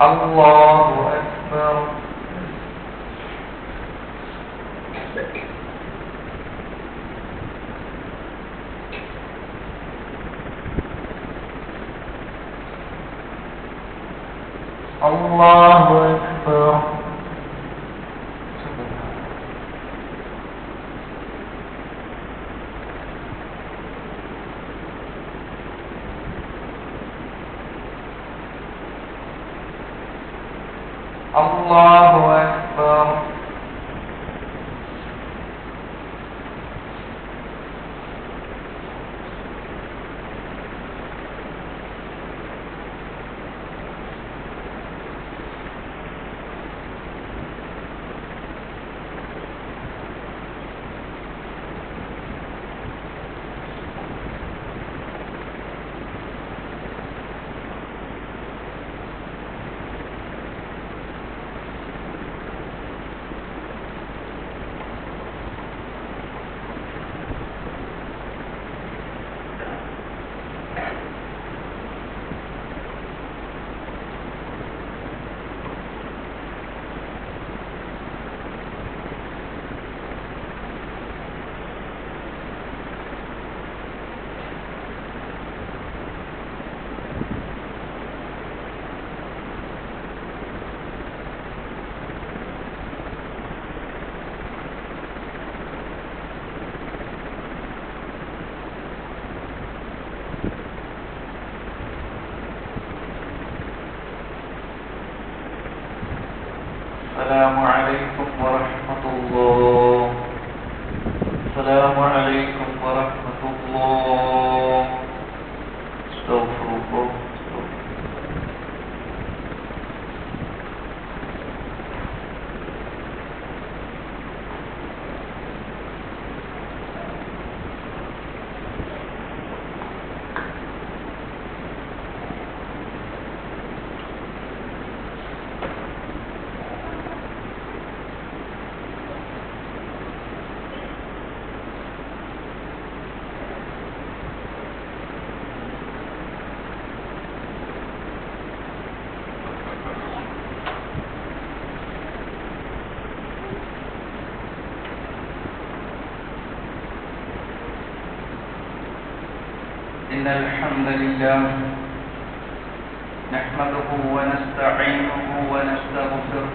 الله أكبر. الله أكبر. الله أكبر. السلام عليكم ورحمة الله. السلام عليكم ورحمة الله. استغفر الله. إن الحمد لله نحمده ونستعينه ونستغفره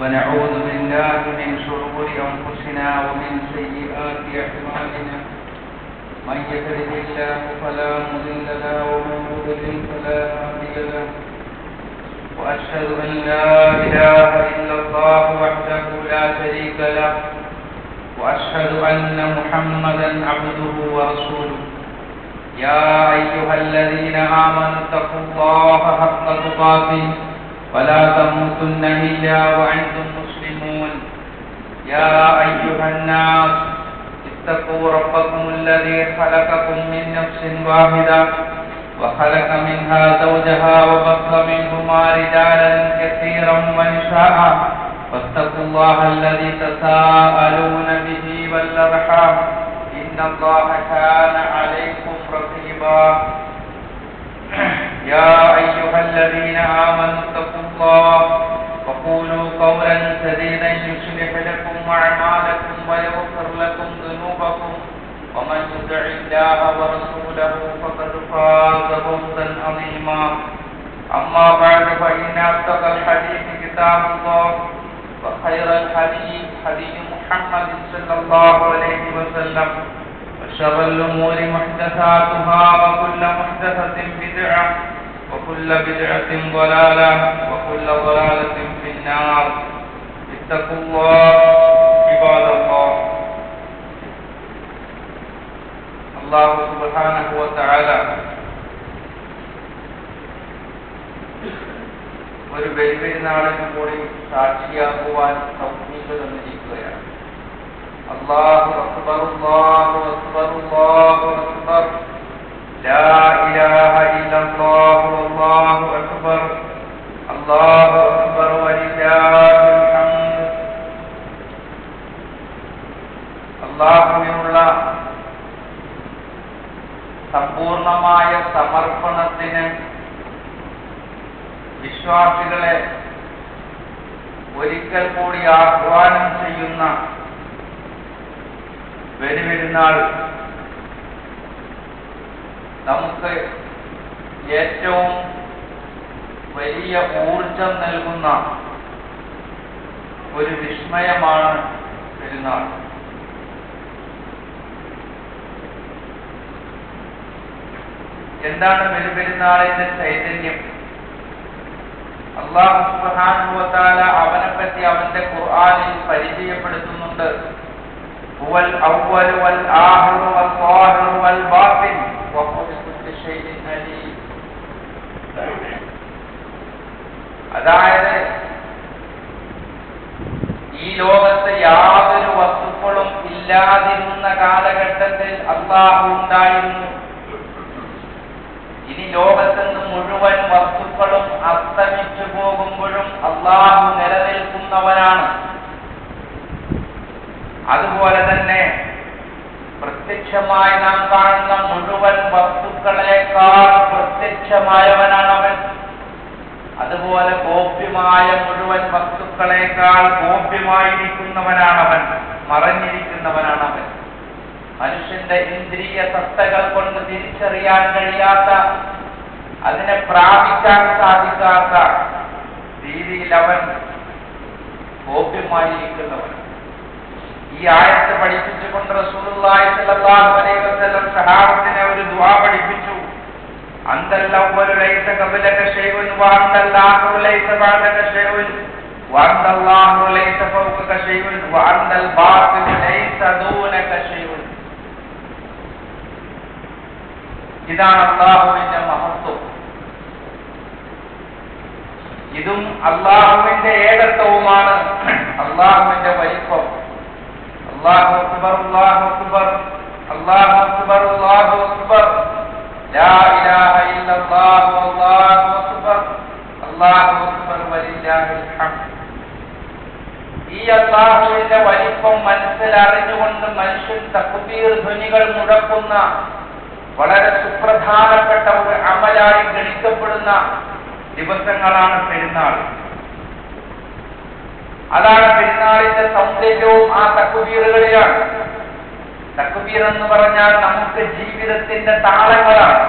ونعوذ بالله من شرور أنفسنا ومن سيئات أعمالنا. من يهده الله فلا مضل له ومن يضلل فلا هادي له. وأشهد أن لا إله إلا الله وحده لا شريك له وأشهد أن محمدا عبده ورسوله. يا أيها الذين آمنوا اتقوا الله حق تقاته ولا تموتن إلا وأنتم مسلمون. يا أيها الناس اتقوا ربكم الذي خلقكم من نفس واحدة وخلق منها زوجها وبث منهما رجالا كثيرا ونساء واتقوا الله الذي تساءلون به والأرحام إن الله كان عليكم رقيبا. يا أيها الذين آمنوا اتقوا الله وقولوا قولا سديدا يصلح لكم أعمالكم ويغفر لكم ذنوبكم ومن يطع الله ورسوله فقد فاز فوزا عظيما. أما بعد فإن أصدق الحديث كتاب الله وخير الحديث حديث محمد صلى الله عليه وسلم وشر الأمور محدثاتها وكل محدثة بدعة وكل بدعة ضلالة وكل ضلالة في النار. اتقوا الله عباد الله. الله سبحانه وتعالى ഒരു ബലിപെരുന്നാളിന് കൂടി സാക്ഷിയാക്കുവാൻ തൗഫീഖ് തന്നിരിക്കുകയാണ്. അല്ലാഹു അക്ബർ അല്ലാഹു അക്ബർ അല്ലാഹു അക്ബർ ലാ ഇലാഹ ഇല്ലല്ലാഹു അല്ലാഹു അക്ബർ അല്ലാഹു അക്ബർ വലില്ലാഹിൽ ഹംദ്. അല്ലാഹുവിനുള്ള സമ്പൂർണമായ സമർപ്പണത്തിന് വിശ്വാസികളെ ഒരിക്കൽ കൂടി ആഹ്വാനം ചെയ്യുന്ന ബലിപെരുന്നാൾ നമുക്ക് ഏറ്റവും വലിയ ഊർജം നൽകുന്ന ഒരു വിസ്മയമാണ് പെരുന്നാൾ. എന്താണ് ബലിപെരുന്നാളിന്റെ ചൈതന്യം? അല്ലാഹു സുബ്ഹാനഹു വ തആല അവനെ പറ്റി അവന്റെ ഖുർആനിൽ പരിചയപ്പെടുത്തുന്നുണ്ട്. ഹുവൽ അവ്വൽ വൽ ആഖിർ വൽ ളാഹിർ വൽ ബാത്തിൻ വഹുവ ബികുല്ലി ഷൈഇൻ അലീം. അതായത് ഈ ലോകത്ത് യാതൊരു വസ്തുക്കളും ഇല്ലാതിരുന്ന കാലഘട്ടത്തിൽ അല്ലാഹു ഉണ്ടായിരുന്നു. ഇനി ലോകത്തുനിന്ന് മുഴുവൻ വസ്തുക്കളും അസ്തമിച്ചു പോകുമ്പോഴും അല്ലാഹു നിലനിൽക്കുന്നവനാണ്. അതുപോലെ തന്നെ പ്രത്യക്ഷമായി നാം കാണുന്ന മുഴുവൻ വസ്തുക്കളെക്കാൾ പ്രത്യക്ഷമായവനാണ് അവൻ. അതുപോലെ ഗോപ്യമായ മുഴുവൻ വസ്തുക്കളെക്കാൾ ഗോപ്യമായിരിക്കുന്നവനാണവൻ, മറഞ്ഞിരിക്കുന്നവനാണവൻ. മനുഷ്യന്റെ ഇന്ദ്രിയ സത്തകൾ കൊണ്ട് തിരിച്ചറിയാൻ കഴിയാത്ത, അതിനെ പ്രാപിക്കാൻ സാധിക്കാത്ത രീതിയിൽ അവൻ ഗോപ്യമായിരിക്കുന്നവൻ. ഈ ആയത്ത് പഠിപ്പിച്ചുകൊണ്ട് റസൂലുള്ളാഹി സ്വല്ലല്ലാഹു അലൈഹി വസല്ലം സഹാബത്തിനെ ഒരു ദുആ പഠിപ്പിച്ചു. അന്തൽ അവ്വലു ലൈസ ഖബലക ശൈഉൻ വഅന്തൽ ആഖിറു ലൈസ ബഅദക ശൈഉൻ വഅന്തല്ലാഹു ലൈസ ഫൗകക ശൈഉൻ വഅന്തൽ ബാത്തിനു ലൈസ ദൂനക ശൈഉൻ. ഇതാണ് അല്ലാഹുവിന്റെ മഹത്വം. ഇതും അല്ലാഹുവിന്റെ ഏകത്വവുമാണ്, അല്ലാഹുവിന്റെ വലിപ്പം. അല്ലാഹു അക്ബർ അല്ലാഹു അക്ബർ അല്ലാഹു അക്ബർ അല്ലാഹു അക്ബർ ലാ ഇലാഹ ഇല്ലല്ലാഹു അല്ലാഹു അക്ബർ അല്ലാഹു അക്ബർ വലില്ലാഹിൽ ഹംദ്. ഈ അല്ലാഹുവിന്റെ വലിപ്പം മനസ്സിലറിഞ്ഞുകൊണ്ട് മനുഷ്യൻ തക്ബീർ ധ്വനികൾ മുഴക്കുന്ന വളരെ സുപ്രധാനപ്പെട്ട ഒരു അമലായി ഗണിക്കപ്പെടുന്ന ദിവസങ്ങളാണ് പെരുന്നാൾ. അതാണ് പെരുന്നാളിന്റെ സൗന്ദര്യവും ആ തക്ബീറുകളിലാണ്. തക്ബീർ എന്ന് പറഞ്ഞാൽ നമുക്ക് ജീവിതത്തിന്റെ താളങ്ങളാണ്.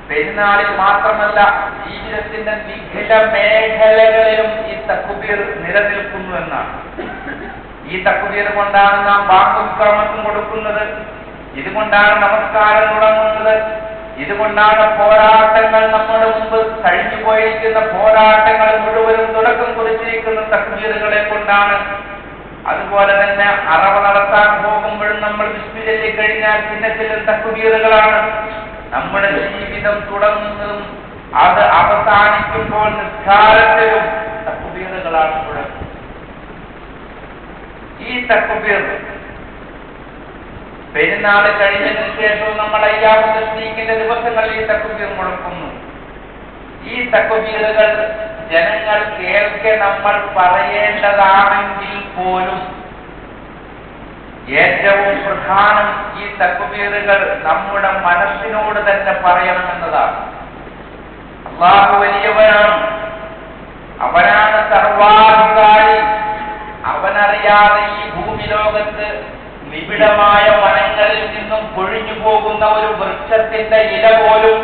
പെരുന്നാളിൽ മാത്രമല്ല, ജീവിതത്തിന്റെ വിവിധ മേഖലകളിലും ഈ തക്ബീർ നിലനിൽക്കുന്നു എന്നാണ്. ഈ തക്ബീർ കൊണ്ടാണ് നാം ബാങ്കും ഇഖാമത്തും കൊടുക്കുന്നത്, ഇതുകൊണ്ടാണ് നമസ്കാരം തുടങ്ങുന്നത്, ഇതുകൊണ്ടാണ് പോരാട്ടങ്ങൾ നമ്മുടെ മുമ്പ് കഴിഞ്ഞു പോയിരിക്കുന്ന പോരാട്ടങ്ങൾ മുഴുവനും തുടക്കം കുറിച്ചിരിക്കുന്ന തക്ബീറുകളെ കൊണ്ടാണ്. അതുപോലെ തന്നെ അറവ നടത്താൻ പോകുമ്പോഴും നമ്മൾ ബിസ്മില്ലാഹ് ചൊല്ലി കഴിഞ്ഞാൽ പിന്നെ ചില തക്ബീറുകളാണ്. നമ്മുടെ ജീവിതം തുടങ്ങുന്നതും അത് അവസാനിക്കുമ്പോൾ നിസ്കാരത്തിലും തക്ബീറുകളാണ് മുഴങ്ങുന്നത്. ഈ തക്ബീർ പെരുന്നാൾ കഴിഞ്ഞതിന് ശേഷവും നമ്മൾ അയ്യാമു തശ്രീഖിന്റെ ദിവസങ്ങളിൽ ഈ തക്ബീർ മുഴക്കുന്നു. ഈ തക്ബീറുകൾ ജനങ്ങൾ കേൾക്കെ നമ്മൾ പറയേണ്ടതാണെങ്കിൽ പോലും ഏറ്റവും പ്രധാനം ഈ തക്ബീറുകൾ നമ്മുടെ മനസ്സിനോട് തന്നെ പറയണമെന്നതാണ്. അല്ലാഹു വലിയവനാണ്, അവനാണ് സർവാധികാരി. അവനറിയാതെ ഈ ഭൂമി ലോകത്ത് നിബിഡമായ വനങ്ങളിൽ നിന്നും പൊഴിഞ്ഞു പോകുന്ന ഒരു വൃക്ഷത്തിന്റെ ഇല പോലും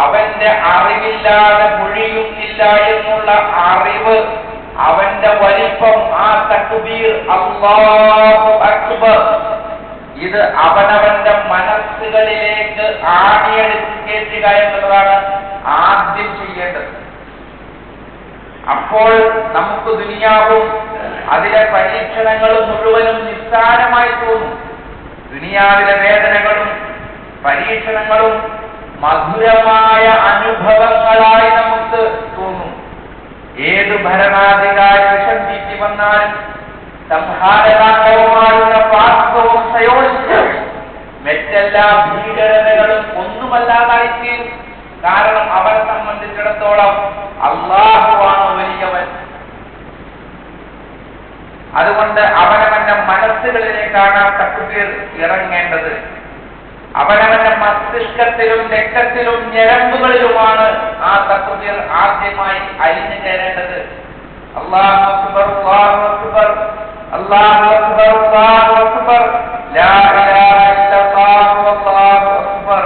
അവന്റെ അറിവില്ലാതെ പൊഴിയുന്നില്ല എന്നുള്ള അറിവ്, അവന്റെ വലിപ്പം, ആ തക്ബീർ അല്ലാഹു അക്ബർ, ഇത് അവനവന്റെ മനസ്സുകളിലേക്ക് ആണിയെടുത്ത് കയറ്റുക എന്നുള്ളതാണ് ആദ്യം ചെയ്യേണ്ടത്. അപ്പോൾ നമുക്ക് ദുനിയാവും അതിലെ പരീക്ഷണങ്ങളും മുഴുവനും നിസ്സാരമായി തോന്നും. ദുനിയാവിലെ വേദനകളും പരീക്ഷണങ്ങളും മധുരമായ അനുഭവങ്ങളായി നമുക്ക് തോന്നും. ഏത് ഭരണാധികാരി വിഷം തീറ്റി വന്നാലും സംഹാരകാണ്ഡവുമായുള്ള പാർശ്വവും സയോജിച്ചും മറ്റെല്ലാ ഭീകരതകളും ഒന്നുമല്ലാതായിത്തീരും. കാരണം അവനെ സംബന്ധിച്ചിടത്തോളം അല്ലാഹുവാണ് വലിയവൻ. അതുകൊണ്ട് അവനവന്റെ മനസ്സുകളിലേക്കാണ് തക്ബീർ ഇറങ്ങേണ്ടത്. അവനവന്റെ മസ്തിഷ്കത്തിലും രക്തത്തിലും ഞരമ്പുകളിലുമാണ് ആ തക്ബീർ ആദ്യമായി അലിഞ്ഞു ചേരേണ്ടത്. അല്ലാഹു അക്ബർ അല്ലാഹു അക്ബർ അല്ലാഹു അക്ബർ അല്ലാഹു അക്ബർ ലാ ഇലാഹ ഇല്ലല്ലാഹു അല്ലാഹു അക്ബർ.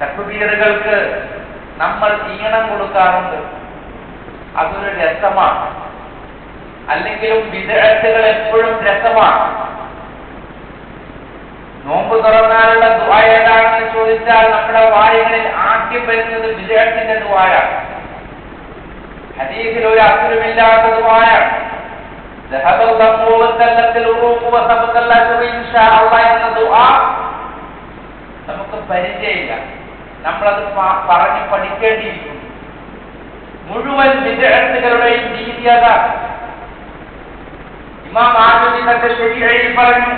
തക്ബീറുകൾക്ക് നമ്മൾ ഈണം കൊടുക്കാറുണ്ട്. അതൊരു രസമാണ്. അല്ലെങ്കിലും ബിദ്അത്തുകൾ എപ്പോഴും രസമാണ്. നോമ്പ് തുറന്നാലുള്ള ദുആ ഏതാണെന്ന് ചോദിച്ചാൽ നമ്മുടെ വായകളിൽ ആദ്യം വരുന്നത് ബിദ്അത്തിന്റെ ദുആയാണ്. ഹദീസിൽ ഒരു അസുരമില്ലാത്ത ദുആയാണ്. എന്ന ദുആ നമുക്ക് പരിചയമില്ല. നമ്മളത് പറഞ്ഞു പഠിക്കേണ്ടിയിരിക്കുന്നു. മുഴുവൻ ബിദ്അത്തുകളുടെയും രീതി അതാണ്. ഇമാം ആജൂരി തന്റെ ശരീഅയിൽ പറഞ്ഞു,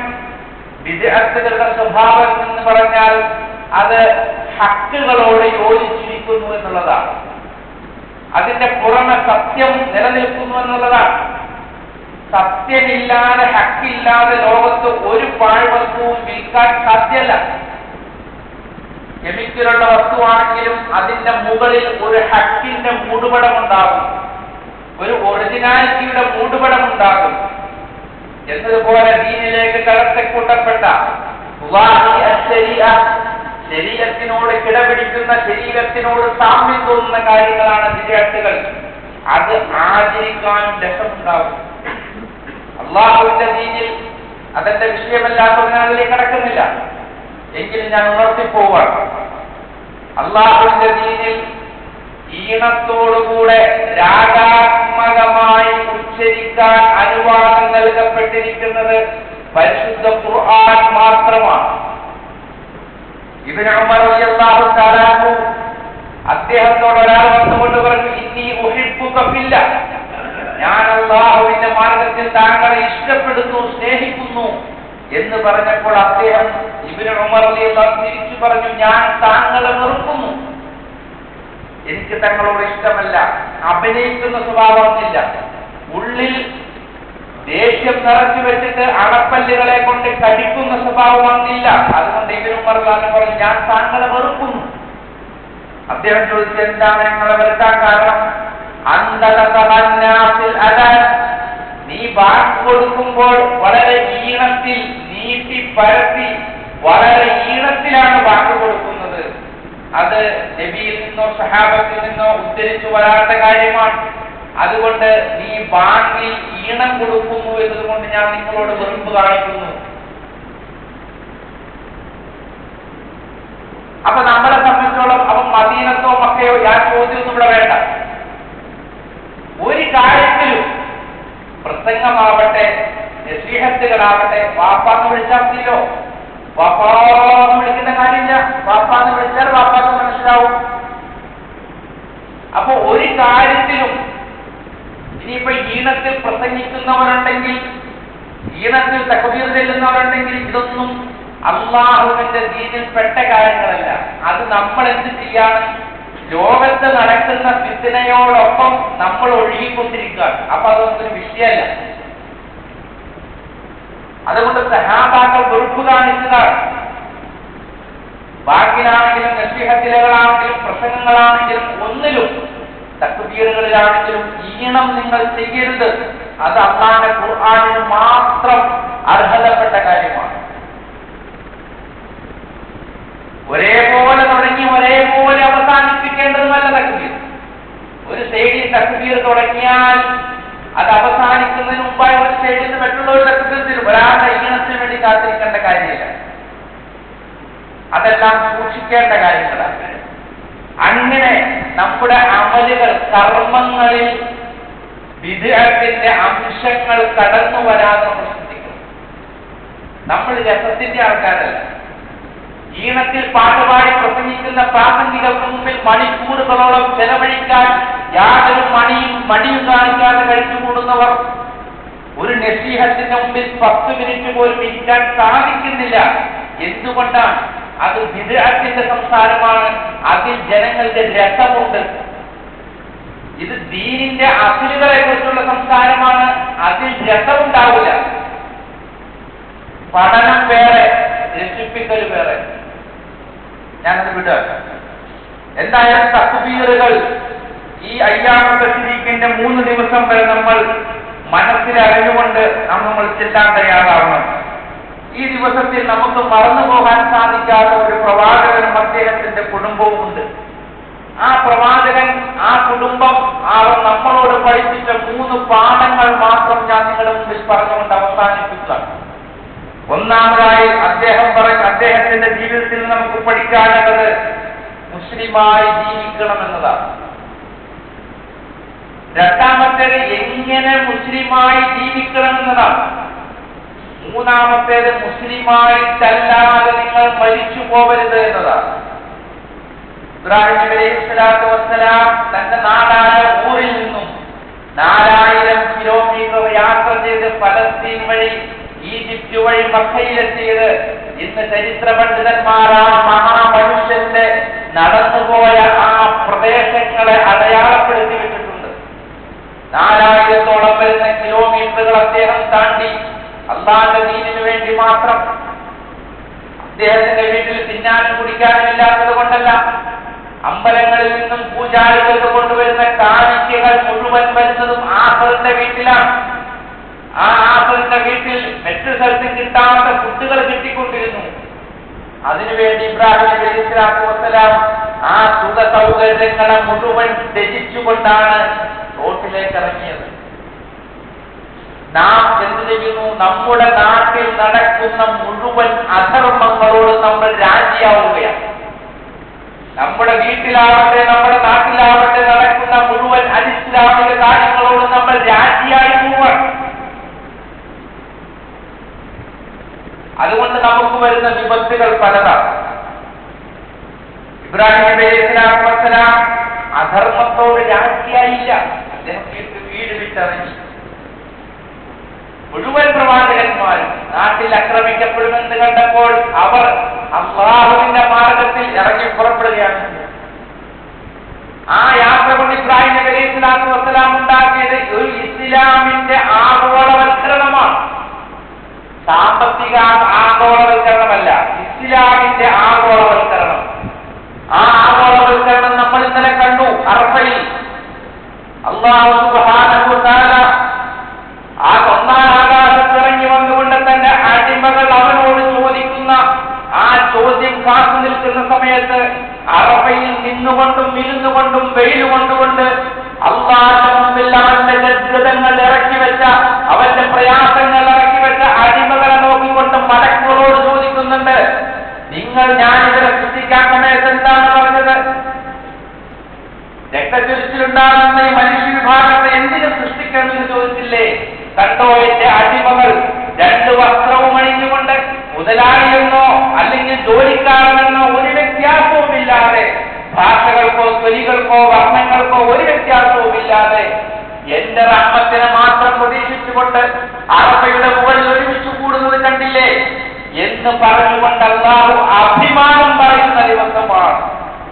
ബിദ്അത്തുകളുടെ സ്വഭാവം എന്ന് പറഞ്ഞാൽ അത് ഹക്കുകളോട് യോജിച്ചിരിക്കുന്നു എന്നുള്ളതാണ്. അതിന്റെ പുറമെ സത്യം നിലനിൽക്കുന്നു എന്നുള്ളതാണ്. സത്യമില്ലാതെ ഹക്കില്ലാതെ ലോകത്ത് ഒരു പാഴ്വസ്തുവും വിൽക്കാൻ സാധ്യമല്ല. കെമിക്കലുള്ള വസ്തുവാണെങ്കിലും അതിന്റെ മുകളിൽ ഒരു ഹക്കിന്റെ മൂടുപടമുണ്ടാകും, ഒരു ഒറിജിനാലിറ്റിയുടെ മൂടുപടമുണ്ടാകും. എന്നതുപോലെ ദീനിലേക്ക് കടത്തിക്കൂട്ടപ്പെട്ട ശരീരത്തിനോട് കിടപിടിക്കുന്ന, ശരീരത്തിനോട് സാമ്യം തോന്നുന്ന കാര്യങ്ങളാണ് ബിദ്അത്തുകൾ. അത് ആചരിക്കാനും രസമുണ്ടാകും. അള്ളാഹുവിന്റെ ദീനിൽ അതിന്റെ വിഷയമല്ലാത്തതിനാൽ അതിലേക്ക് കടക്കുന്നില്ല. എങ്കിലും ഞാൻ ഉണർത്തിപ്പോവാണ്. അള്ളാഹുവിന്റെ ദീനിൽ ഈണത്തോടുകൂടെ രാഗാത്മകമായി ഉച്ചരിക്കാൻ അനുവാദം നൽകപ്പെട്ടിരിക്കുന്നത് പരിശുദ്ധ ഖുർആൻ മാത്രമാണ്. ഇബ്നു ഉമർ റളിയല്ലാഹു തആല അൻഹു അദ്ദേഹത്തോട് ഒരാൾ വന്നുകൊണ്ട് പറഞ്ഞു, ഇന്നി ഉഹിബ്ബുക ഫില്ലാ, ഞാൻ അല്ലാഹുവിന്റെ മാർഗ്ഗത്തിൽ താങ്കളെ ഇഷ്ടപ്പെടുന്നു, സ്നേഹിക്കുന്നു എന്ന് പറഞ്ഞപ്പോൾ അദ്ദേഹം ഇബ്നു ഉമർ റളിയല്ലാഹു തിരിച്ചു പറഞ്ഞു, ഞാൻ താങ്കളെ വെറുക്കുന്നു, എനിക്ക് തങ്ങളോട് ഇഷ്ടമല്ല. അഭിനയിക്കുന്ന സ്വഭാവമൊന്നുമില്ല. ഉള്ളിൽ ദേഷ്യം നിറച്ചു വെച്ചിട്ട് അണപ്പല്ലുകളെ കൊണ്ട് കടിക്കുന്ന സ്വഭാവമൊന്നുമില്ല. അതുകൊണ്ട് ഇബ്നു ഉമർ റളിയല്ലാഹു പറഞ്ഞു, ഞാൻ താങ്കളെ വെറുക്കുന്നു. അദ്ദേഹം ചോദിച്ചു, എന്താണ് നിങ്ങളെ വെറുക്കാൻ കാരണം? നീ ബാങ്ക് കൊടുക്കുമ്പോൾ വളരെ ഈണത്തിൽ നീട്ടി പരത്തി വളരെ ഈണത്തിലാണ് ബാങ്ക് കൊടുക്കുന്നത്. അത് നബിയിൽ നിന്നോ സഹാബത്തിൽ നിന്നോ ഉദ്ധരിച്ചു വരാത്ത കാര്യമാണ്. അതുകൊണ്ട് നീ ബാങ്കിൽ ഈണം കൊടുക്കുന്നു എന്നതുകൊണ്ട് ഞാൻ നിങ്ങളോട് വെറുപ്പ് കാണിക്കുന്നു. അപ്പൊ നമ്മളെ സംബന്ധിച്ചോളം അവൻ മദീനത്തോ മക്കയോ ഞാൻ ചോദ്യമൊന്നും ഇവിടെ വേണ്ട. ഒരു കാര്യത്തിലും പ്രസംഗമാവട്ടെ നസീഹത്തുകളാവട്ടെ വാപ്പാന്ന് വിളിച്ചാൽ മതിയല്ലോ. വാപ്പാന്ന് വിളിക്കുന്ന കാര്യമില്ല. വാപ്പാന്ന് വിളിച്ചാൽ വാപ്പാന്ന് മനസ്സിലാവും. അപ്പൊ ഒരു കാര്യത്തിലും ഇനിയിപ്പോ ഈണത്തിൽ പ്രസംഗിക്കുന്നവരുണ്ടെങ്കിൽ, ഈണത്തിൽ തക്ബീർ ചെല്ലുന്നവരുണ്ടെങ്കിൽ ഇതൊന്നും അള്ളാഹുവിന്റെ ദീനിൽ പെട്ട കാര്യങ്ങളല്ല. അത് നമ്മൾ എന്ത് ചെയ്യാണ്? ലോകത്ത് നടക്കുന്ന ഫിത്നയോടൊപ്പം നമ്മൾ ഒഴുകിക്കൊണ്ടിരിക്കുകയാണ്. അപ്പൊ അതൊന്നും വിഷയമല്ല. അതുകൊണ്ട് സഹാബാക്കൾ വെറുപ്പ് കാണിച്ചതാണ്. ബാക്കിലാണെങ്കിലും നസീഹത്തിലകളാണെങ്കിലും പ്രസംഗങ്ങളാണെങ്കിലും ഒന്നിലും തക്ബീറുകളിലാണെങ്കിലും ഈണം നിങ്ങൾ ചെയ്യരുത്. അത് അല്ലാഹുവിന്റെ ഖുർആനിന് മാത്രം അർഹതപ്പെട്ട കാര്യമാണ്. ഒരേപോലെ തുടങ്ങി ഒരേപോലെ അവസാനിപ്പിക്കേണ്ടതുമല്ല തക്ബീർ. ഒരു സൈഡിൽ തക്ബീർ തുടങ്ങിയാൽ അത് അവസാനിക്കുന്നതിന് മുമ്പായി ഒരു സൈഡിൽ നിന്ന് മറ്റുള്ള ഒരു തക്ബീർ തരും. ഒരാളുടെ ഈണത്തിന് വേണ്ടി കാത്തിരിക്കേണ്ട കാര്യമില്ല. അതെല്ലാം സൂക്ഷിക്കേണ്ട കാര്യങ്ങളാണ്. അങ്ങനെ നമ്മുടെ അമലുകൾ, കർമ്മങ്ങളിൽ ബിദ്അത്തിന്റെ അംശങ്ങൾ കടന്നു വരാതെ ശ്രദ്ധിക്കും. നമ്മൾ രസത്തിന്റെ ആൾക്കാരല്ല. ഈണത്തിൽ പാട്ടുപാടി പ്രസംഗിക്കുന്ന പ്രാസംഗികൾക്ക് മുമ്പിൽ മണിക്കൂറുകളോളം ചെലവഴിക്കാൻ യാതൊരു മടിയും കാണിക്കാതെ കഴിച്ചുകൂടുന്നവർ ഒരു നസീഹത്തിന്റെ മുമ്പിൽ 10 മിനിറ്റ് പോലും ഇരിക്കാൻ സാധിക്കുന്നില്ല. എന്തുകൊണ്ടാണ്? അത് ബിദ്അത്തിന്റെ സംസാരമാണ്. അതിൽ ജനങ്ങളുടെ രസമുണ്ട്. ഇത് ദീനിന്റെ അസുലുകളെ കുറിച്ചുള്ള സംസാരമാണ്. അതിൽ രസമുണ്ടാവില്ല. പഠനം വേറെ, വിളിപ്പിക്കൽ വേറെ. ഞാനത് വിടാം. എന്തായാലും തക്ബീറുകൾ ഈ അയ്യാമു തശ്രീഖിന്റെ 3 ദിവസം വരെ നമ്മൾ മനസ്സിലറിഞ്ഞുകൊണ്ട് നമ്മൾ ചെല്ലാൻ തയ്യാറാവണം. ഈ ദിവസത്തിൽ നമുക്ക് മറന്നു പോകാൻ സാധിക്കാത്ത ഒരു പ്രവാചകനും അദ്ദേഹത്തിന്റെ കുടുംബവും ഉണ്ട്. ആ പ്രവാചകൻ, ആ കുടുംബം, നമ്മളോട് പഠിപ്പിച്ച 3 പാഠങ്ങൾ മാത്രം ഞാൻ നിങ്ങളുടെ മുമ്പിൽ പറഞ്ഞുകൊണ്ട് അവസാനിപ്പിക്കുക. ഒന്നാമതായി അദ്ദേഹത്തിന്റെ ജീവിതത്തിൽ നമുക്ക് പഠിക്കാനുള്ളത് മുസ്ലിമായി ജീവിക്കണമെന്നതാണ്. രണ്ടാമത്തേത് എങ്ങനെ മുസ്ലിമായി ജീവിക്കണമെന്നതാണ്. മൂന്നാമത്തേത് മുസ്ലിമായിട്ടല്ലാതെ നിങ്ങൾ മരിച്ചു പോകരുത് എന്നതാണ്. ഇബ്രാഹിം നബി അലൈഹിസ്സലാത്തു വസ്സലാം തന്റെ നാടായ ഊരിൽ നിന്നും 4000 കിലോമീറ്റർ യാത്ര ചെയ്ത് ഫലസ്തീൻ വഴി ഈജിപ്റ്റ് വഴി മക്കയിലെത്തിയത് ഇന്ന് ചരിത്ര പണ്ഡിതന്മാരാ മഹാമനുഷ്യന്റെ നടന്നുപോയ ആ പ്രദേശങ്ങളെ അടയാളപ്പെടുത്തി വെച്ചിട്ടുണ്ട്. 4000-ഓളം വരുന്ന കിലോമീറ്ററുകൾ അദ്ദേഹം താണ്ടി അള്ളാഹുവിന്റെ ദീനിനു വേണ്ടി മാത്രം. അദ്ദേഹത്തിന്റെ വീട്ടിൽ തിന്നാനും കുടിക്കാനും ഇല്ലാത്തത് കൊണ്ടല്ല, അമ്പലങ്ങളിൽ നിന്നും പൂജാരികൾക്ക് കൊണ്ടുവരുന്ന കാണിക്കകൾ മുഴുവൻ വരുന്നതും ആസറിന്റെ വീട്ടിലാണ്. ആ ആസറിന്റെ വീട്ടിൽ മറ്റു സ്ഥലത്തും കിട്ടാത്ത ഫുഡുകൾ കിട്ടിക്കൊണ്ടിരുന്നു. അതിനുവേണ്ടി ഇബ്രാഹിം നബി അലൈഹിസ്സലാത്തു വസ്സലാം ആ സുഖ സൗകര്യങ്ങളെ മുഴുവൻ ത്യജിച്ചുകൊണ്ടാണ് റോട്ടിലേക്ക് ഇറങ്ങിയത്. നാം എന്ത് ചെയ്യുന്നു? നമ്മുടെ നാട്ടിൽ നടക്കുന്ന മുഴുവൻ അധർമ്മങ്ങളോട് നമ്മൾ രാജിയാവുകയാണ്. നമ്മുടെ വീട്ടിലാവട്ടെ നമ്മുടെ നാട്ടിലാവട്ടെ നടക്കുന്ന മുഴുവൻ അനിസ്ലാമിക കാര്യങ്ങളോട് നമ്മൾ രാജിയായി പോവാണ്. അതുകൊണ്ട് നമുക്ക് വരുന്ന വിപത്തുകൾ പലതാണ്. ഇബ്രാഹിം നബി അലൈഹിസ്സലാത്തു വസ്സലാം അധർമ്മത്തോട് രാജിയായില്ല. അദ്ദേഹം വീട് വിട്ടിറങ്ങി. മുഴുവൻ പ്രവാചകന്മാരും നാട്ടിൽ ആക്രമിക്കപ്പെടുമെന്ന് കണ്ടപ്പോൾ അവർ അല്ലാഹുവിന്റെ മാർഗത്തിൽ ഇറങ്ങി പുറപ്പെടുകയാണ്. ആ യാത്ര കൊണ്ട് ഇബ്രാഹിം നബി അലൈഹിസ്സലാത്തു വസ്സലാം ഉണ്ടാക്കിയത് ഒരു ഇസ്ലാമിന്റെ ആഗോളവൽക്കരണമാണ്. സാമ്പത്തിക ആഗോളവൽക്കരണമല്ല, ഇസ്ലാമിന്റെ ആഗോളവൽക്കരണം. ആ ആഗോളവൽക്കരണം നമ്മൾ ഇന്നലെ കണ്ടു. അറഫയിൽ അല്ലാഹു സുബ്ഹാനഹു വ തആല ആ ഒന്നാം ആകാശത്തിറങ്ങി വന്നുകൊണ്ട് തന്നെ അടിമകൾ അവനോട് ചോദിക്കുന്ന ആ ചോദ്യം കാത്തു നിൽക്കുന്ന സമയത്ത് അറഫയിൽ നിന്നുകൊണ്ടും ഇരുന്നുകൊണ്ടും വെയിൽ കൊണ്ടുകൊണ്ട് അല്ലാഹുവിന്റെ മുമ്പിൽ അവന്റെ ലജ്ജതങ്ങൾ ഇറക്കി വെച്ച, അവന്റെ പ്രയാസങ്ങൾ ഇറക്കി വെച്ച അടിമകളെ നോക്കിക്കൊണ്ട് മലക്കുകളോട് ചോദിക്കുന്നുണ്ട്, നിങ്ങൾ ഞാനിവരെ സൃഷ്ടിക്കാൻ സമയത്ത് എന്താണ് പറഞ്ഞത്? രക്തചൊരിച്ചിലുണ്ടാകുന്ന ഈ മനുഷ്യ വിഭാഗത്തെ എന്തിനു സൃഷ്ടിക്കണമെന്ന് ചോദിച്ചില്ലേ? കണ്ടോ, എന്റെ അടിമകൾ 2 വസ്ത്രവും അണിഞ്ഞുകൊണ്ട് മുതലാളിയെന്നോ അല്ലെങ്കിൽ ജോലിക്കാരനെന്നോ ഒരു വ്യത്യാസവുമില്ലാതെ, ഭാഷകൾക്കോ തൊലികൾക്കോ വർണ്ണങ്ങൾക്കോ ഒരു വ്യത്യാസവുമില്ലാതെ എന്റെ റഹ്മത്തിനെ മാത്രം പ്രതീക്ഷിച്ചുകൊണ്ട് അറഫയുടെ മുകളിൽ ഒരുമിച്ച് കൂടുന്നത് കണ്ടില്ലേ എന്ന് പറഞ്ഞുകൊണ്ട് അല്ലാഹു അഭിമാനം പറയുന്ന ദിവസമാണ്.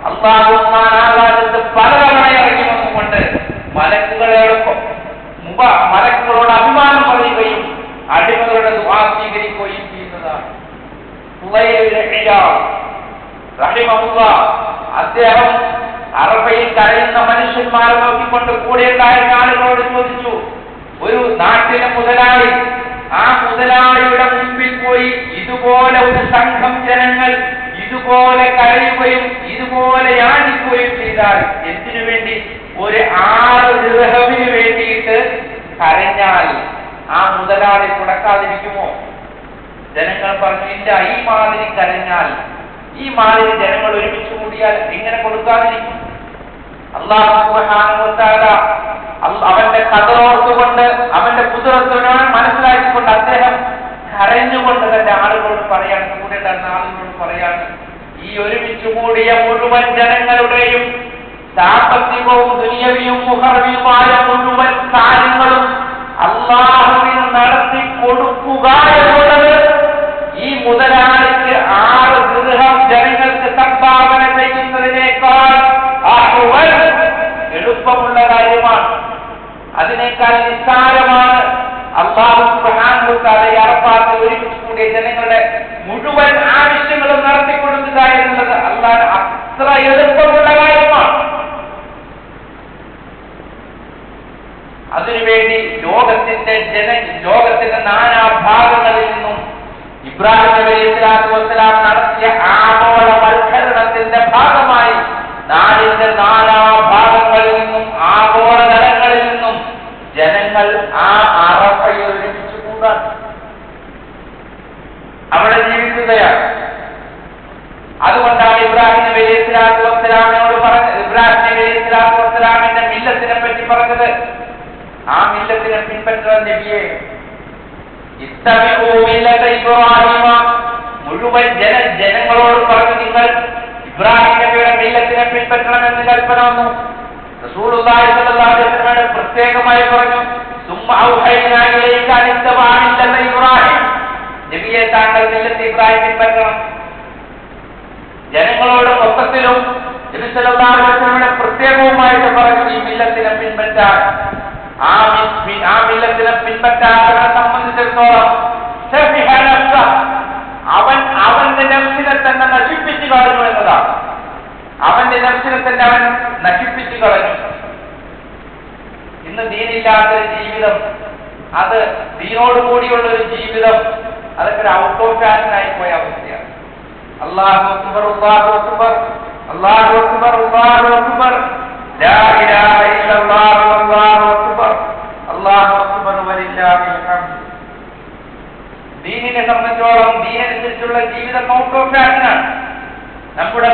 അല്ലാഹു ആകാശത്ത് പലതവണ ഇറങ്ങി വന്നുകൊണ്ട് മലക്കുകളോട് അഭിമാനം പറയുകയും അടിമകളുടെ ദുആ സ്വീകരിക്കുകയും ചെയ്യുന്നതാണ്. അദ്ദേഹം അറഫയിൽ കരയുന്ന മനുഷ്യന്മാരെ നോക്കിക്കൊണ്ട് കൂടെയുണ്ടായ ആളുകളോട് ചോദിച്ചു, ഒരു നാട്ടിലെ മുതലാളി, ആ മുതലാളിയുടെ മുൻപിൽ പോയി ഇതുപോലെ ഒരു സംഘം ജനങ്ങൾ ഇതുപോലെ കരയുകയും ഇതുപോലെ യാചിക്കുകയും ചെയ്താൽ എന്തിനു വേണ്ടി? ഒരു 6 ദിർഹമിന് വേണ്ടിയിട്ട് കരഞ്ഞാൽ ആ മുതലാളി കൊടുക്കാതിരിക്കുമോ? ജനങ്ങൾ പറഞ്ഞു, ഇല്ല, ഈ മാതിരി കരഞ്ഞാൽ, ഈ മാതിരി ജനങ്ങൾ ഒരുമിച്ച് കൂടിയാൽ എങ്ങനെ കൊടുക്കാതിരിക്കും? അല്ലാഹു സുബ്ഹാനഹു വ തആല അവന്റെ ഖദറോർത്തുകൊണ്ട് അവന്റെ ഖുദ്റത്തിനെ മനസ്സിലാക്കിക്കൊണ്ട് അദ്ദേഹം കരഞ്ഞുകൊണ്ട് തന്റെ ആളുകളോട് പറയാൻ, കൂടെ ഉണ്ടായിരുന്ന ആളുകളോട് പറയാൻ, ഈ ഒരുമിച്ച് കൂടിയ മുഴുവൻ ജനങ്ങളുടെയും സാമ്പത്തികവും ദുനിയവിയും മുഹറവിയുമായ മുഴുവൻ കാര്യങ്ങളും അല്ലാഹുവിന് നടത്തി കൊടുക്കുക എന്നുള്ളത് ഈ മുതലാളിക്ക് 6 ദിർഹം ജനങ്ങൾക്ക് സംഭാവന ചെയ്യുന്നതിനേക്കാൾ എളുപ്പമുള്ള കാര്യമാണ്, അതിനേക്കാൾ നിസ്സാരമാണ്. അല്ലാഹു സുബ്ഹാനഹു വ തആല അറഫാത്തിൽ ഒരുമിച്ച് കൂടിയ ജനങ്ങളുടെ മുഴുവൻ ആവശ്യങ്ങളും നടത്തിക്കൊടുക്കുക എന്നുള്ളത് അല്ലാഹ് അത്ര എളുപ്പമുള്ള കാര്യമാണ്. അതിനുവേണ്ടി ലോകത്തിന്റെ നാനാഭാഗങ്ങളിൽ നിന്നും ഇബ്രാഹിം നബി അലൈഹിസ്സലാത്തു വസ്സലാം നടത്തിയ ആഗോളവൽക്കരണത്തിന്റെ ഭാഗമായി നാടിന്റെ നാനാഭാഗങ്ങളിൽ നിന്നും ആഗോളതലങ്ങളിൽ നിന്നും ജനങ്ങൾ ആ അറഫയിൽ ഒരുമിച്ച് കൂടാൻ അവിടെ ജീവിക്കുകയാണ്. അതുകൊണ്ടാണ് ഇബ്രാഹിം നബി അലൈഹിസ്സലാത്തു വസ്സലാമിനോട് പറഞ്ഞത്, ഇബ്രാഹിം നബി അലൈഹിസ്സലാത്തു വസ്സലാമിന്റെ മില്ലത്തിനെ പറ്റി പറഞ്ഞത്, ആ മില്ലത്തിനെ പിൻപറ്റുന്ന നബിയെ ഇത്തബിഉ മില്ലത ഇബ്രാഹിമ, മുഴുവൻ ജനങ്ങളോട് പറഞ്ഞു നിങ്ങൾ ഇബ്രാഹിം നബിയുടെ മില്ലത്തിനെ പിൻപറ്റണമെന്ന് കൽപ്പന വന്നു. റസൂലുള്ളാഹി സ്വല്ലല്ലാഹു അലൈഹി വസല്ലം പ്രത്യേകമായി പറഞ്ഞു, സുമ്മ ഔഹൈനാ ഇലൈക അൻ ഇത്തബഅ മില്ലത ഇബ്രാഹിം, നബിയെ താങ്കൾ മില്ലത്ത് ഇബ്രാഹിം പിൻപറ്റണം. ജനങ്ങളോട് മൊത്തത്തിലും നബി സല്ലല്ലാഹു അലൈഹി വസല്ലം പ്രത്യേകവുമായിട്ട് പറഞ്ഞു ഈ മില്ലത്തിനെ പിൻപറ്റാൻ. ആ മില്ലത്തിനെ പിൻപറ്റാത്തവരെ സംബന്ധിച്ചിടത്തോളം അവന്റെ നഫ്സിനെ തന്നെ നശിപ്പിച്ചു കളഞ്ഞു എന്നതാണ്. അവന്റെ നഫ്സിനെ തന്നെ അവൻ നശിപ്പിച്ചു കളഞ്ഞു. ഇന്ന് ദീനില്ലാത്തൊരു ജീവിതം, അത് ദീനോടുകൂടിയുള്ള ഒരു ജീവിതം, അതൊക്കെ ഒരു ഔട്ട് ഓഫ് ഫാഷനായി പോയ അവസ്ഥയാണ്. അല്ലാഹു അക്ബർ, അല്ലാഹു അക്ബർ, അല്ലാഹു അക്ബർ, അല്ലാഹു അക്ബർ, ലാ ഇലാഹ ഇല്ലല്ലാഹു അല്ലാഹു അക്ബർ, അല്ലാഹു അക്ബർ വലില്ലാഹിൽ ഹംദ്. ദീനിനെ സംബന്ധിച്ചോളം ദീനനുസരിച്ചുള്ള ജീവിതം ഔട്ട് ഓഫ് ഫാഷനാണ്. നമ്മുടെ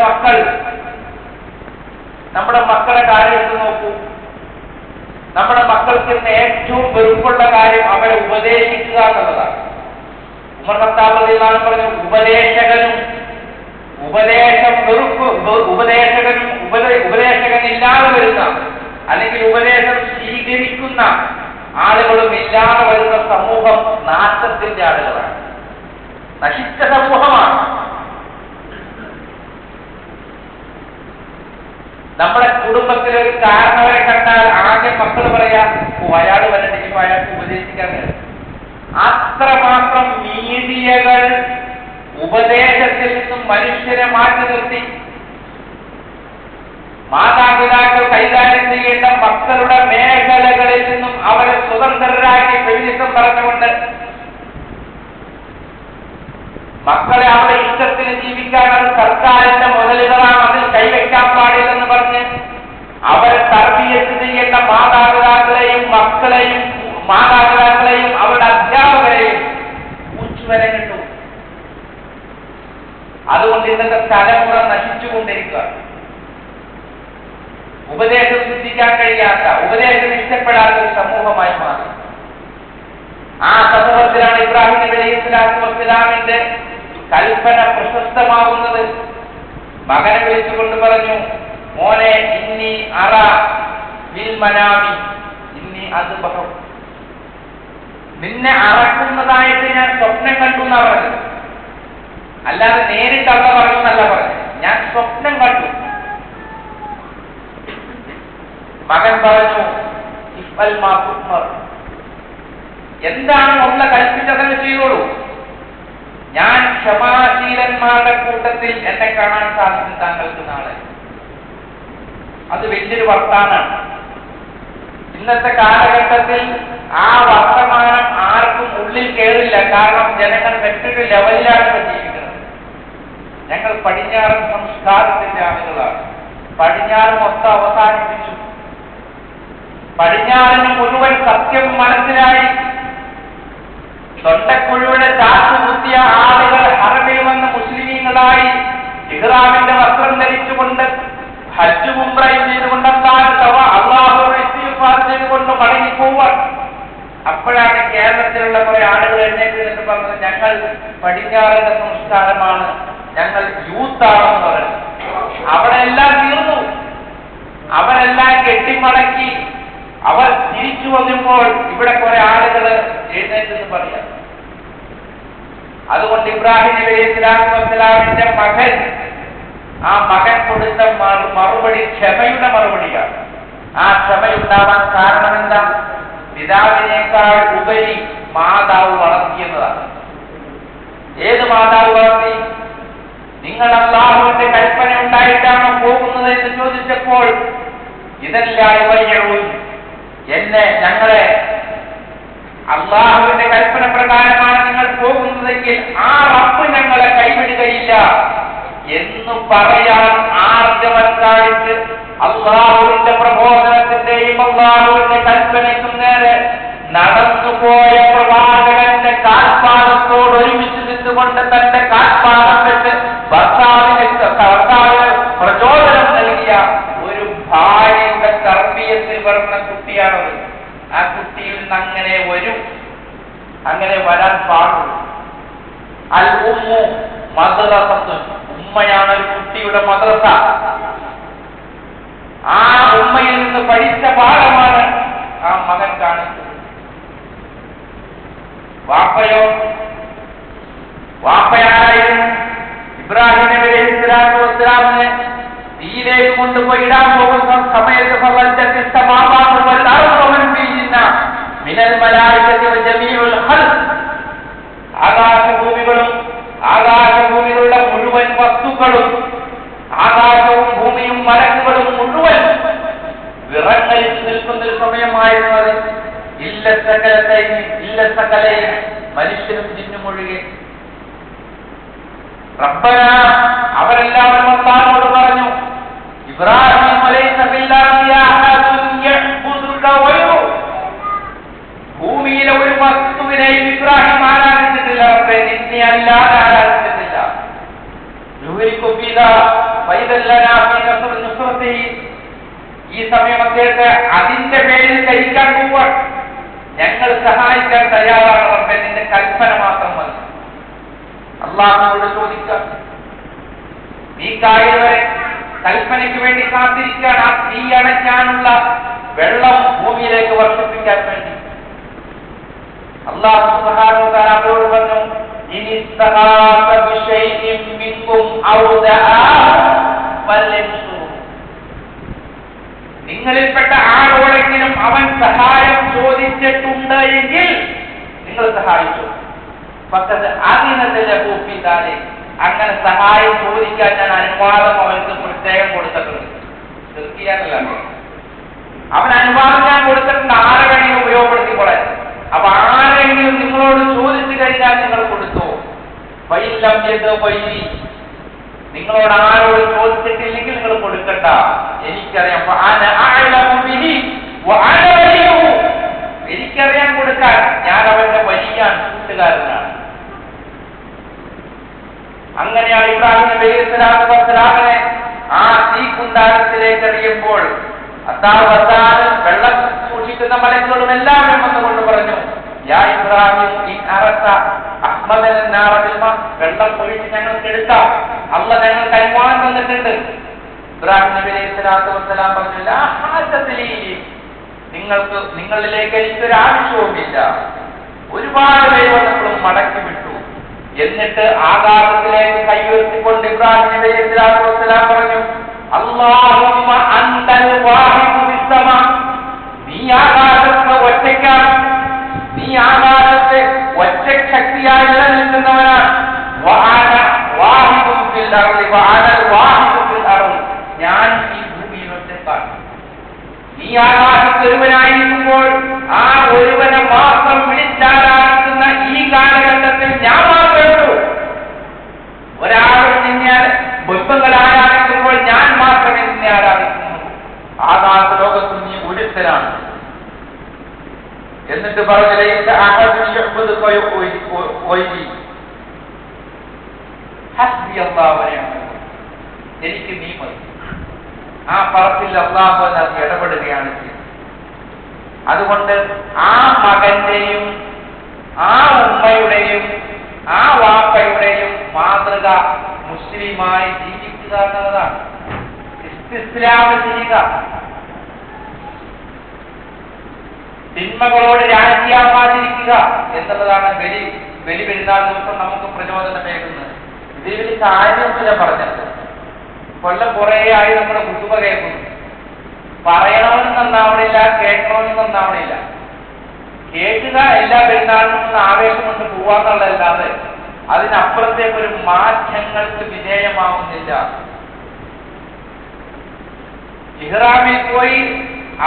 മക്കളെ കാര്യം എടുത്ത് നോക്കൂ. നമ്മുടെ മക്കൾക്ക് ഇന്ന് ഏറ്റവും വെറുപ്പുള്ള കാര്യം അവരെ ഉപദേശിക്കുക എന്നുള്ളതാണ്. ഉമർ ഖത്താബ് റളിയല്ലാഹു അൻഹു പറഞ്ഞു, ഉപദേശകൻ ഇല്ലാതെ വരുന്ന, അല്ലെങ്കിൽ ഉപദേശം സ്വീകരിക്കുന്ന ആളുകളും ഇല്ലാതെ വരുന്ന സമൂഹം നാശത്തിന്റെ ആളുകളാണ്, നശിച്ച സമൂഹമാണ്. നമ്മുടെ കുടുംബത്തിലെ ഒരു കാരണവരെ കണ്ടാൽ ആദ്യം മക്കൾ പറയാ, അയാൾ വരട്ടെ, ഇപ്പൊ അയാൾക്ക് ഉപദേശിക്കാൻ കഴിയും. അത്രമാത്രം മീഡിയകൾ ഉപദേശത്തിൽ നിന്നും മനുഷ്യരെ മാറ്റി നിർത്തി മാതാപിതാക്കൾ കൈകാര്യം ചെയ്യേണ്ട മക്കളുടെ മേഖലകളിൽ നിന്നും അവരെ സ്വതന്ത്രരാക്കി ഫെമിനിസം പറഞ്ഞുകൊണ്ട് മക്കളെ അവരുടെ ഇഷ്ടത്തിന് ജീവിക്കാൻ അത് സർക്കാരിന്റെ മുതലുകളാണ്, അതിൽ കൈവയ്ക്കാൻ പാടില്ലെന്ന് പറഞ്ഞ് അവരെ തർബിയത്ത് ചെയ്യേണ്ട മാതാപിതാക്കളെയും അവരുടെ അധ്യാപകരെയും ഉച്ചുവരെ കിട്ടും. അതുകൊണ്ട് ഇന്നത്തെ തലമുറ നശിച്ചുകൊണ്ടിരിക്കുക. ഉപദേശം സിദ്ധിക്കാൻ കഴിയാത്ത, ഉപദേശം ഇഷ്ടപ്പെടാത്ത ഒരു സമൂഹമായി മാറി. ആ സമൂഹത്തിലാണ് ഇബ്രാഹിം നബി അലൈഹിസ്സലാത്തു വസ്സലാമിന്റെ കൽപ്പന പ്രശസ്തമാവുന്നത്. മകനെ വിളിച്ചുകൊണ്ട് പറഞ്ഞു, മോനെ, ഇന്നി അറ ഫിൽ മനാമി ഇന്നി അദ്ബഹു, നിന്നെ അറക്കുന്നതായിട്ട് ഞാൻ സ്വപ്നം കണ്ടു എന്നാ പറഞ്ഞത്. അല്ലാതെ നേരിട്ട് അള്ള പറഞ്ഞു എന്നല്ല പറഞ്ഞത്, ഞാൻ സ്വപ്നം കണ്ടു. മകൻ പറഞ്ഞു, ഇഫ്അൽ മാ തുഅ്മർ, എന്താണ് ഉള്ള കൽപ്പിച്ചതെന്ന് ചെയ്തോളൂ. ഞാൻ ക്ഷമാശീലന്മാരുടെ കൂട്ടത്തിൽ എന്നെ കാണാൻ സാധിക്കും താങ്കൾക്ക് നാളെ. അത് വലിയൊരു വർത്താനാണ്. ഇന്നത്തെ കാലഘട്ടത്തിൽ ആ വർത്തമാനം ആർക്കും ഉള്ളിൽ കയറില്ല. കാരണം ജനങ്ങൾ മറ്റൊരു ലെവലിലാണ് ജീവിക്കുന്നത്. ഞങ്ങൾ പടിഞ്ഞാറൻ സംസ്കാരത്തിന്റെ ആളുകളാണ്. പടിഞ്ഞാറ് മൊത്തം അവസാനിപ്പിച്ചു. പടിഞ്ഞാറിന് മുഴുവൻ സത്യം മനസ്സിലായി. തൊണ്ടക്കുഴുവിനെ ചാത്തുകുത്തിയ ആളുകൾ ഹറമിൽ വന്ന് മുസ്ലിമീങ്ങളായി ഇഹ്റാമിന്റെ വസ്ത്രം ധരിച്ചുകൊണ്ട് ഹജ്ജും ഉംറയും ചെയ്തുകൊണ്ട് അല്ലാഹുവോട് ഇസ്തിഗ്ഫാർ ചെയ്തുകൊണ്ട് മടങ്ങിപ്പോവാൻ. അപ്പോഴാണ് കേരളത്തിലുള്ള കുറെ ആളുകൾ എഴുന്നേറ്റ് എന്ന് പറഞ്ഞത്, ഞങ്ങൾ പടിഞ്ഞാറിന്റെ സംസ്കാരമാണ്, ഞങ്ങൾ യൂത്താണെന്ന് പറഞ്ഞു. അവിടെ എല്ലാം തീർന്നു. അവരെല്ലാം കെട്ടിമടക്കി അവർ തിരിച്ചു വന്നപ്പോൾ ഇവിടെ കുറെ ആളുകൾ എഴുന്നേറ്റെന്ന് പറയാം. അതുകൊണ്ട് ഇബ്രാഹിം നബി അലൈഹിസ്സലാത്തു വസ്സലാമിന്റെ മകൻ, ആ മകൻ കൊടുത്ത മറുപടി ക്ഷമയുടെ മറുപടിയാണ്. ആ ക്ഷമയുണ്ടാവാൻ കാരണം എന്താ? പിതാവിനേക്കാൾ ഉപരി മാതാവ് വളർത്തിയെന്നതാണ്. ഏത് മാതാവ് വളർത്തി? നിങ്ങൾ അല്ലാഹുവിന്റെ കൽപ്പന ഉണ്ടായിട്ടാണോ പോകുന്നത് എന്ന് ചോദിച്ചപ്പോൾ ഇതെല്ലാം ഞങ്ങളെ അല്ലാഹുവിന്റെ കൽപ്പന പ്രകാരമാണ് നിങ്ങൾ പോകുന്നതെങ്കിൽ ആ റബ്ബ് ഞങ്ങളെ കൈവിടുകയില്ല എന്ന് പറയാൻ ആർജവം കാണിച്ച് അല്ലാഹുവിന്റെ പ്രബോധനത്തിന്റെയും അല്ലാഹുവിന്റെ കൽപ്പനയ്ക്കും നേരെ നടന്നുപോയ പ്രവാചകന്റെ കാൽപാദത്തോട് ഒരുമിച്ച് നിന്നുകൊണ്ട് തന്റെ കാൽപാദം വെച്ച് ഭർത്താവിന് പ്രചോദനം നൽകിയ ഒരു ഭാര്യയുടെ തർബീയത്തിൽ വരുന്ന കുട്ടിയാണത്. ആ കുട്ടിയിൽ നിന്ന് അങ്ങനെ വരാൻ പാടുള്ളൂ. അൽ ഉമ്മു മദ്റസത്തുൻ, ഉമ്മയാണ് ഒരു കുട്ടിയുടെ മദ്രസ. ആ ഉമ്മയിൽ നിന്ന് പഠിച്ച പാഠമാണ് ആ മകൻ കാണിച്ചത്. വാപ്പയായിരുന്നു ഇബ്രാഹിം നബി അലൈഹിസ്സലാത്തു വസ്സലാമിനെ തീയിലേക്ക് കൊണ്ടുപോയി ഇടാൻ പോകുന്ന സമയത്ത് ആകാശഭൂമികളുടെ മുഴുവൻ വസ്തുക്കളും ആകാശവും ഭൂമിയും മലക്കുകളും മുഴുവൻ വിറങ്ങലിച്ചു നിൽക്കുന്നൊരു സമയമായിരുന്നത്. ഇല്ല സകലയും മനുഷ്യനും ജിന്നും ഒഴികെ. റബ്ബന, അവരെല്ലാവരും അല്ലാഹുവോട് പറഞ്ഞു, ഇബ്രാഹിം ഭൂമിയിലെ ഒരു വസ്തുവിനെയും ഇബ്രാഹിം ആരാധിച്ചിട്ടില്ല. റബ്ബേ, നിന്നെ അല്ലാതെ ആരാധിച്ചിട്ടില്ല. ഈ സമയം അദ്ദേഹത്തെ അതിന്റെ പേരിൽ കഴിക്കാൻ പോവാൻ ഞങ്ങൾ സഹായിക്കാൻ തയ്യാറാണ്. റബ്ബേ, നിന്റെ കൽപ്പന മാത്രം മതി. അല്ലാഹുവോട് ചോദിക്കാം. നീ വരെ കൽപ്പനയ്ക്ക് വേണ്ടി കാത്തിരിക്കാൻ, ആ തീ അണയ്ക്കാനുള്ള വെള്ളം ഭൂമിയിലേക്ക് വർഷിപ്പിക്കാൻ വേണ്ടി. അല്ലാഹു സുബ്ഹാനഹു വ തആല അവരോട് പറഞ്ഞു, നിങ്ങളിൽപ്പെട്ട ആരോടെങ്കിലും അവൻ സഹായം ചോദിച്ചിട്ടുണ്ട് എങ്കിൽ നിങ്ങൾ സഹായിച്ചു. പക്ഷേ അങ്ങനെ സഹായം ചോദിക്കാൻ ഞാൻ അനുവാദം അവർക്ക് പ്രത്യേകം കൊടുത്തിട്ടുണ്ട്. തീർച്ചയായിട്ടല്ല, അവൻ അനുവാദം ഞാൻ കൊടുത്തിട്ടുണ്ട്. ആരെ വേണമെങ്കിലും ഉപയോഗപ്പെടുത്തിക്കൊള്ളാൻ. അപ്പൊ ആരെങ്കിലും നിങ്ങളോട് ചോദിച്ചു കഴിഞ്ഞാൽ നിങ്ങൾ കൊടുത്തു. നിങ്ങളോട് ആരോട് ചോദിച്ചിട്ടില്ലെങ്കിൽ നിങ്ങൾ കൊടുക്കണ്ട. എനിക്കറിയാം, എനിക്കറിയാൻ കൊടുക്കാൻ. ഞാൻ അവന്റെ വലിയ കൂട്ടുകാരനാണ്. അങ്ങനെയാണ് ഇബ്രാഹിം നബി അലൈഹിസ്സലാത്തു വസ്സലാമിനെ ആ തീക്കുണ്ടാരത്തിലേക്ക് എറിയുമ്പോൾ വെള്ളം സൂക്ഷിക്കുന്ന മലക്കളോടും എല്ലാവരും വന്നുകൊണ്ട് പറഞ്ഞു, യാ ഇബ്രാഹിം, വെള്ളം ഒഴിച്ച് ഞങ്ങൾക്ക് എടുക്കാം. അല്ലാഹ് ഞങ്ങൾക്ക് അനുവാദം തന്നിട്ടുണ്ട്. ഇബ്രാഹിം നബി അലൈഹിസ്സലാത്തു വസ്സലാം പറഞ്ഞു, നിങ്ങളിലേക്ക് എനിക്കൊരു ആവശ്യവുമില്ല. ഒരുപാട് പേര് വന്നപ്പോഴും മടക്കി വിട്ടു. എന്നിട്ട് ആകാശത്തിലേക്ക് കൈയുയർത്തിക്കൊണ്ട് ഇബ്രാഹിം നബി അലൈഹിസ്സലാത്തു വസ്സലാം പറഞ്ഞു, അല്ലാഹുമ്മ അൻതൽ വാഹിദു ഫിസ്സമാ, നീ ആകാശത്ത് ഒറ്റയ്ക്കാണ്. നീ ആകാശത്തെ ഒറ്റ ശക്തിയായി നിലനിൽക്കുന്നവനാണ്. ഞാൻ ഈ ഭൂമിയിൽ ഒറ്റക്കാണ്. നീ ആകാശത്ത് ഒരുവനായിരിക്കുമ്പോൾ ആ ഒരുവനെ മാത്രം വിളിച്ചാരാധിക്കുന്ന ഈ കാലഘട്ടത്തിൽ ഞാൻ മാത്രമേ ഉള്ളൂ. ഒരാളും നിന്നെ ബുദ്ധങ്ങൾ ആരാധിക്കുമ്പോൾ ഞാൻ മാത്രമേ നിന്നെ ആരാധിക്കുന്നു. ആകാശ ലോകത്ത് നീ ഒരുത്തനാണ്. എന്നിട്ട് പറഞ്ഞു, എനിക്ക് നീ മതി. ആ പറത്തിൽ അല്ലാഹു അത് ഇടപെടുകയാണ് ചെയ്യുന്നത്. അതുകൊണ്ട് ആ മകന്റെയും ആ ഉമ്മയുടെയും ആ വാപ്പയുടെയും മാതൃക മുസ്ലിമായി ജീവിക്കുക എന്നതാണ്. ഇസ്തിസ്ലാം ചെയ്യുക. തിന്മകളോട് രാജിയാവാതിരിക്കുക എന്നുള്ളതാണ് ബലി പെരുന്നാൾ ദിവസം നമുക്ക് പ്രചോദനമേകുന്നത്. ഇതിൽ വലിയ കാര്യമൊന്നുമില്ല പറഞ്ഞത്. കൊല്ലം കുറേ ആയി നമ്മുടെ കുത്തുമ കേൾക്കുന്നു. പറയണമെന്ന് നന്നാവണില്ല, കേൾക്കണമെന്ന് നന്നാവണില്ല. കേൾക്കുക, എല്ലാ പെരുന്നാളിനും ആവേശം കൊണ്ട് പോവാന്നുള്ളതല്ലാതെ അതിനപ്പുറത്തേക്ക് ഒരു മാറ്റങ്ങൾക്ക് വിധേയമാവുന്നില്ല. ഇഹ്റാമിൽ പോയി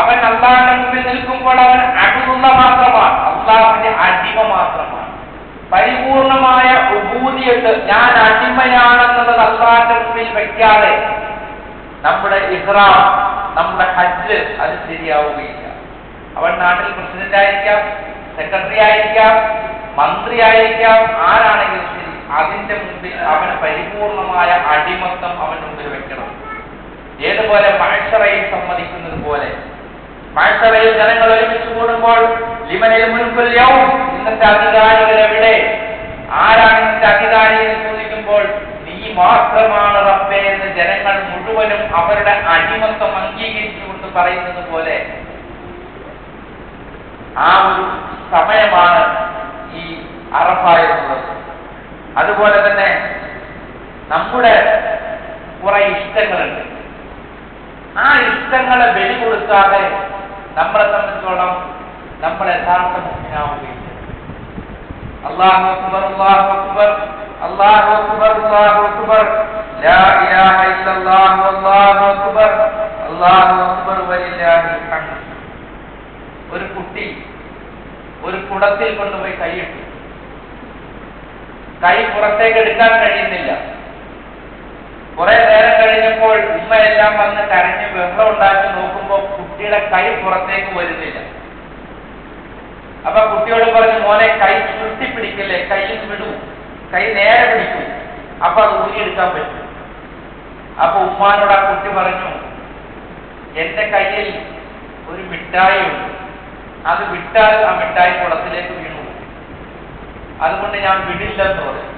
അവൻ അള്ളാഹിന്റെ മുമ്പിൽ നിൽക്കുമ്പോൾ അവൻ അടിമ മാത്രമാണ്, അള്ളാഹുവിന്റെ അടിമ മാത്രമാണ്. പരിപൂർണമായ ഉബൂദിയത്ത്, ഞാൻ അടിമയാണെന്നുള്ളത് അള്ളാഹിന്റെ മുമ്പിൽ വയ്ക്കാതെ നമ്മുടെ ഇഹ്റാം, നമ്മുടെ ഹജ്ജ് അത് ശരിയാവുകയില്ല. അവൻ നാട്ടിൽ പ്രസിഡന്റ് ആയിരിക്കാം, സെക്രട്ടറി ആയിരിക്കാം, മന്ത്രി ആയിരിക്കാം, ആരാണെങ്കിലും ശരി, അതിന്റെ മുമ്പിൽ അവന് പരിപൂർണമായ അടിമത്തം അവൻ മുമ്പിൽ വെക്കണം. ഏതുപോലെ മഹ്ശറയിൽ സമ്മതിക്കുന്നത് പോലെ, മഹ്ശറയിൽ ജനങ്ങൾ ഒരുമിച്ച് കൂടുമ്പോൾ ലിമനിൽ മുൽക്കുൽ യൗം, ഇന്നത്തെ അധികാരികൾ എവിടെ, ആരാണ് ഇന്നത്തെ അധികാരി എന്ന് ചോദിക്കുമ്പോൾ നീ മാത്രമാണ് റബ്ബേ എന്ന് ജനങ്ങൾ മുഴുവനും അവരുടെ അടിമത്തം അംഗീകരിച്ചുകൊണ്ട് പറയുന്നത് പോലെ ആ ഒരു സമയമാണ് ഈ അറഫ എന്നുള്ളത്. അതുപോലെ തന്നെ നമ്മുടെ കുറെ ഇഷ്ടങ്ങളുണ്ട്. ആ ഇഷ്ടങ്ങളെ ബലി കൊടുക്കാതെ നമ്മളെ സംബന്ധിച്ചോളം നമ്മൾ യഥാർത്ഥ മുഖ്യനാവുകയില്ല. അല്ലാഹു അക്ബർ, അല്ലാഹു അക്ബർ, അല്ലാഹു അക്ബർ, അല്ലാഹു അക്ബർ, ലാ ഇലാഹ ഇല്ലല്ലാഹു അല്ലാഹു അക്ബർ, അല്ലാഹു അക്ബർ വലില്ലാഹിൽ ഹംദ്. ഒരു കുട്ടി ഒരു കുടത്തിൽ കൊണ്ടുപോയി കൈയിട്ടു, കൈ പുറത്തേക്ക് എടുക്കാൻ കഴിയുന്നില്ല. കുറെ നേരം കഴിഞ്ഞപ്പോൾ ഉമ്മയെല്ലാം വന്ന് കരഞ്ഞ് ബഹളം ഉണ്ടാക്കി നോക്കുമ്പോൾ കുട്ടിയുടെ കൈ പുറത്തേക്ക് വരുന്നില്ല. അപ്പൊ കുട്ടിയോട് പറഞ്ഞു, മോനെ കൈ ചുരുട്ടി പിടിക്കല്ലേ, കൈയിൽ വിടൂ, കൈ നേരെ പിടിക്കൂ, അപ്പൊ അത് ഊരിയെടുക്കാൻ പറ്റും. അപ്പൊ ഉമ്മാനോട് ആ കുട്ടി പറഞ്ഞു, എന്റെ കയ്യിൽ ഒരു മിഠായി ഉണ്ട്, അത് വിട്ടാൽ ആ മിഠായി കുളത്തിലേക്ക് വീണു, അതുകൊണ്ട് ഞാൻ വിടില്ലെന്ന് പറയും.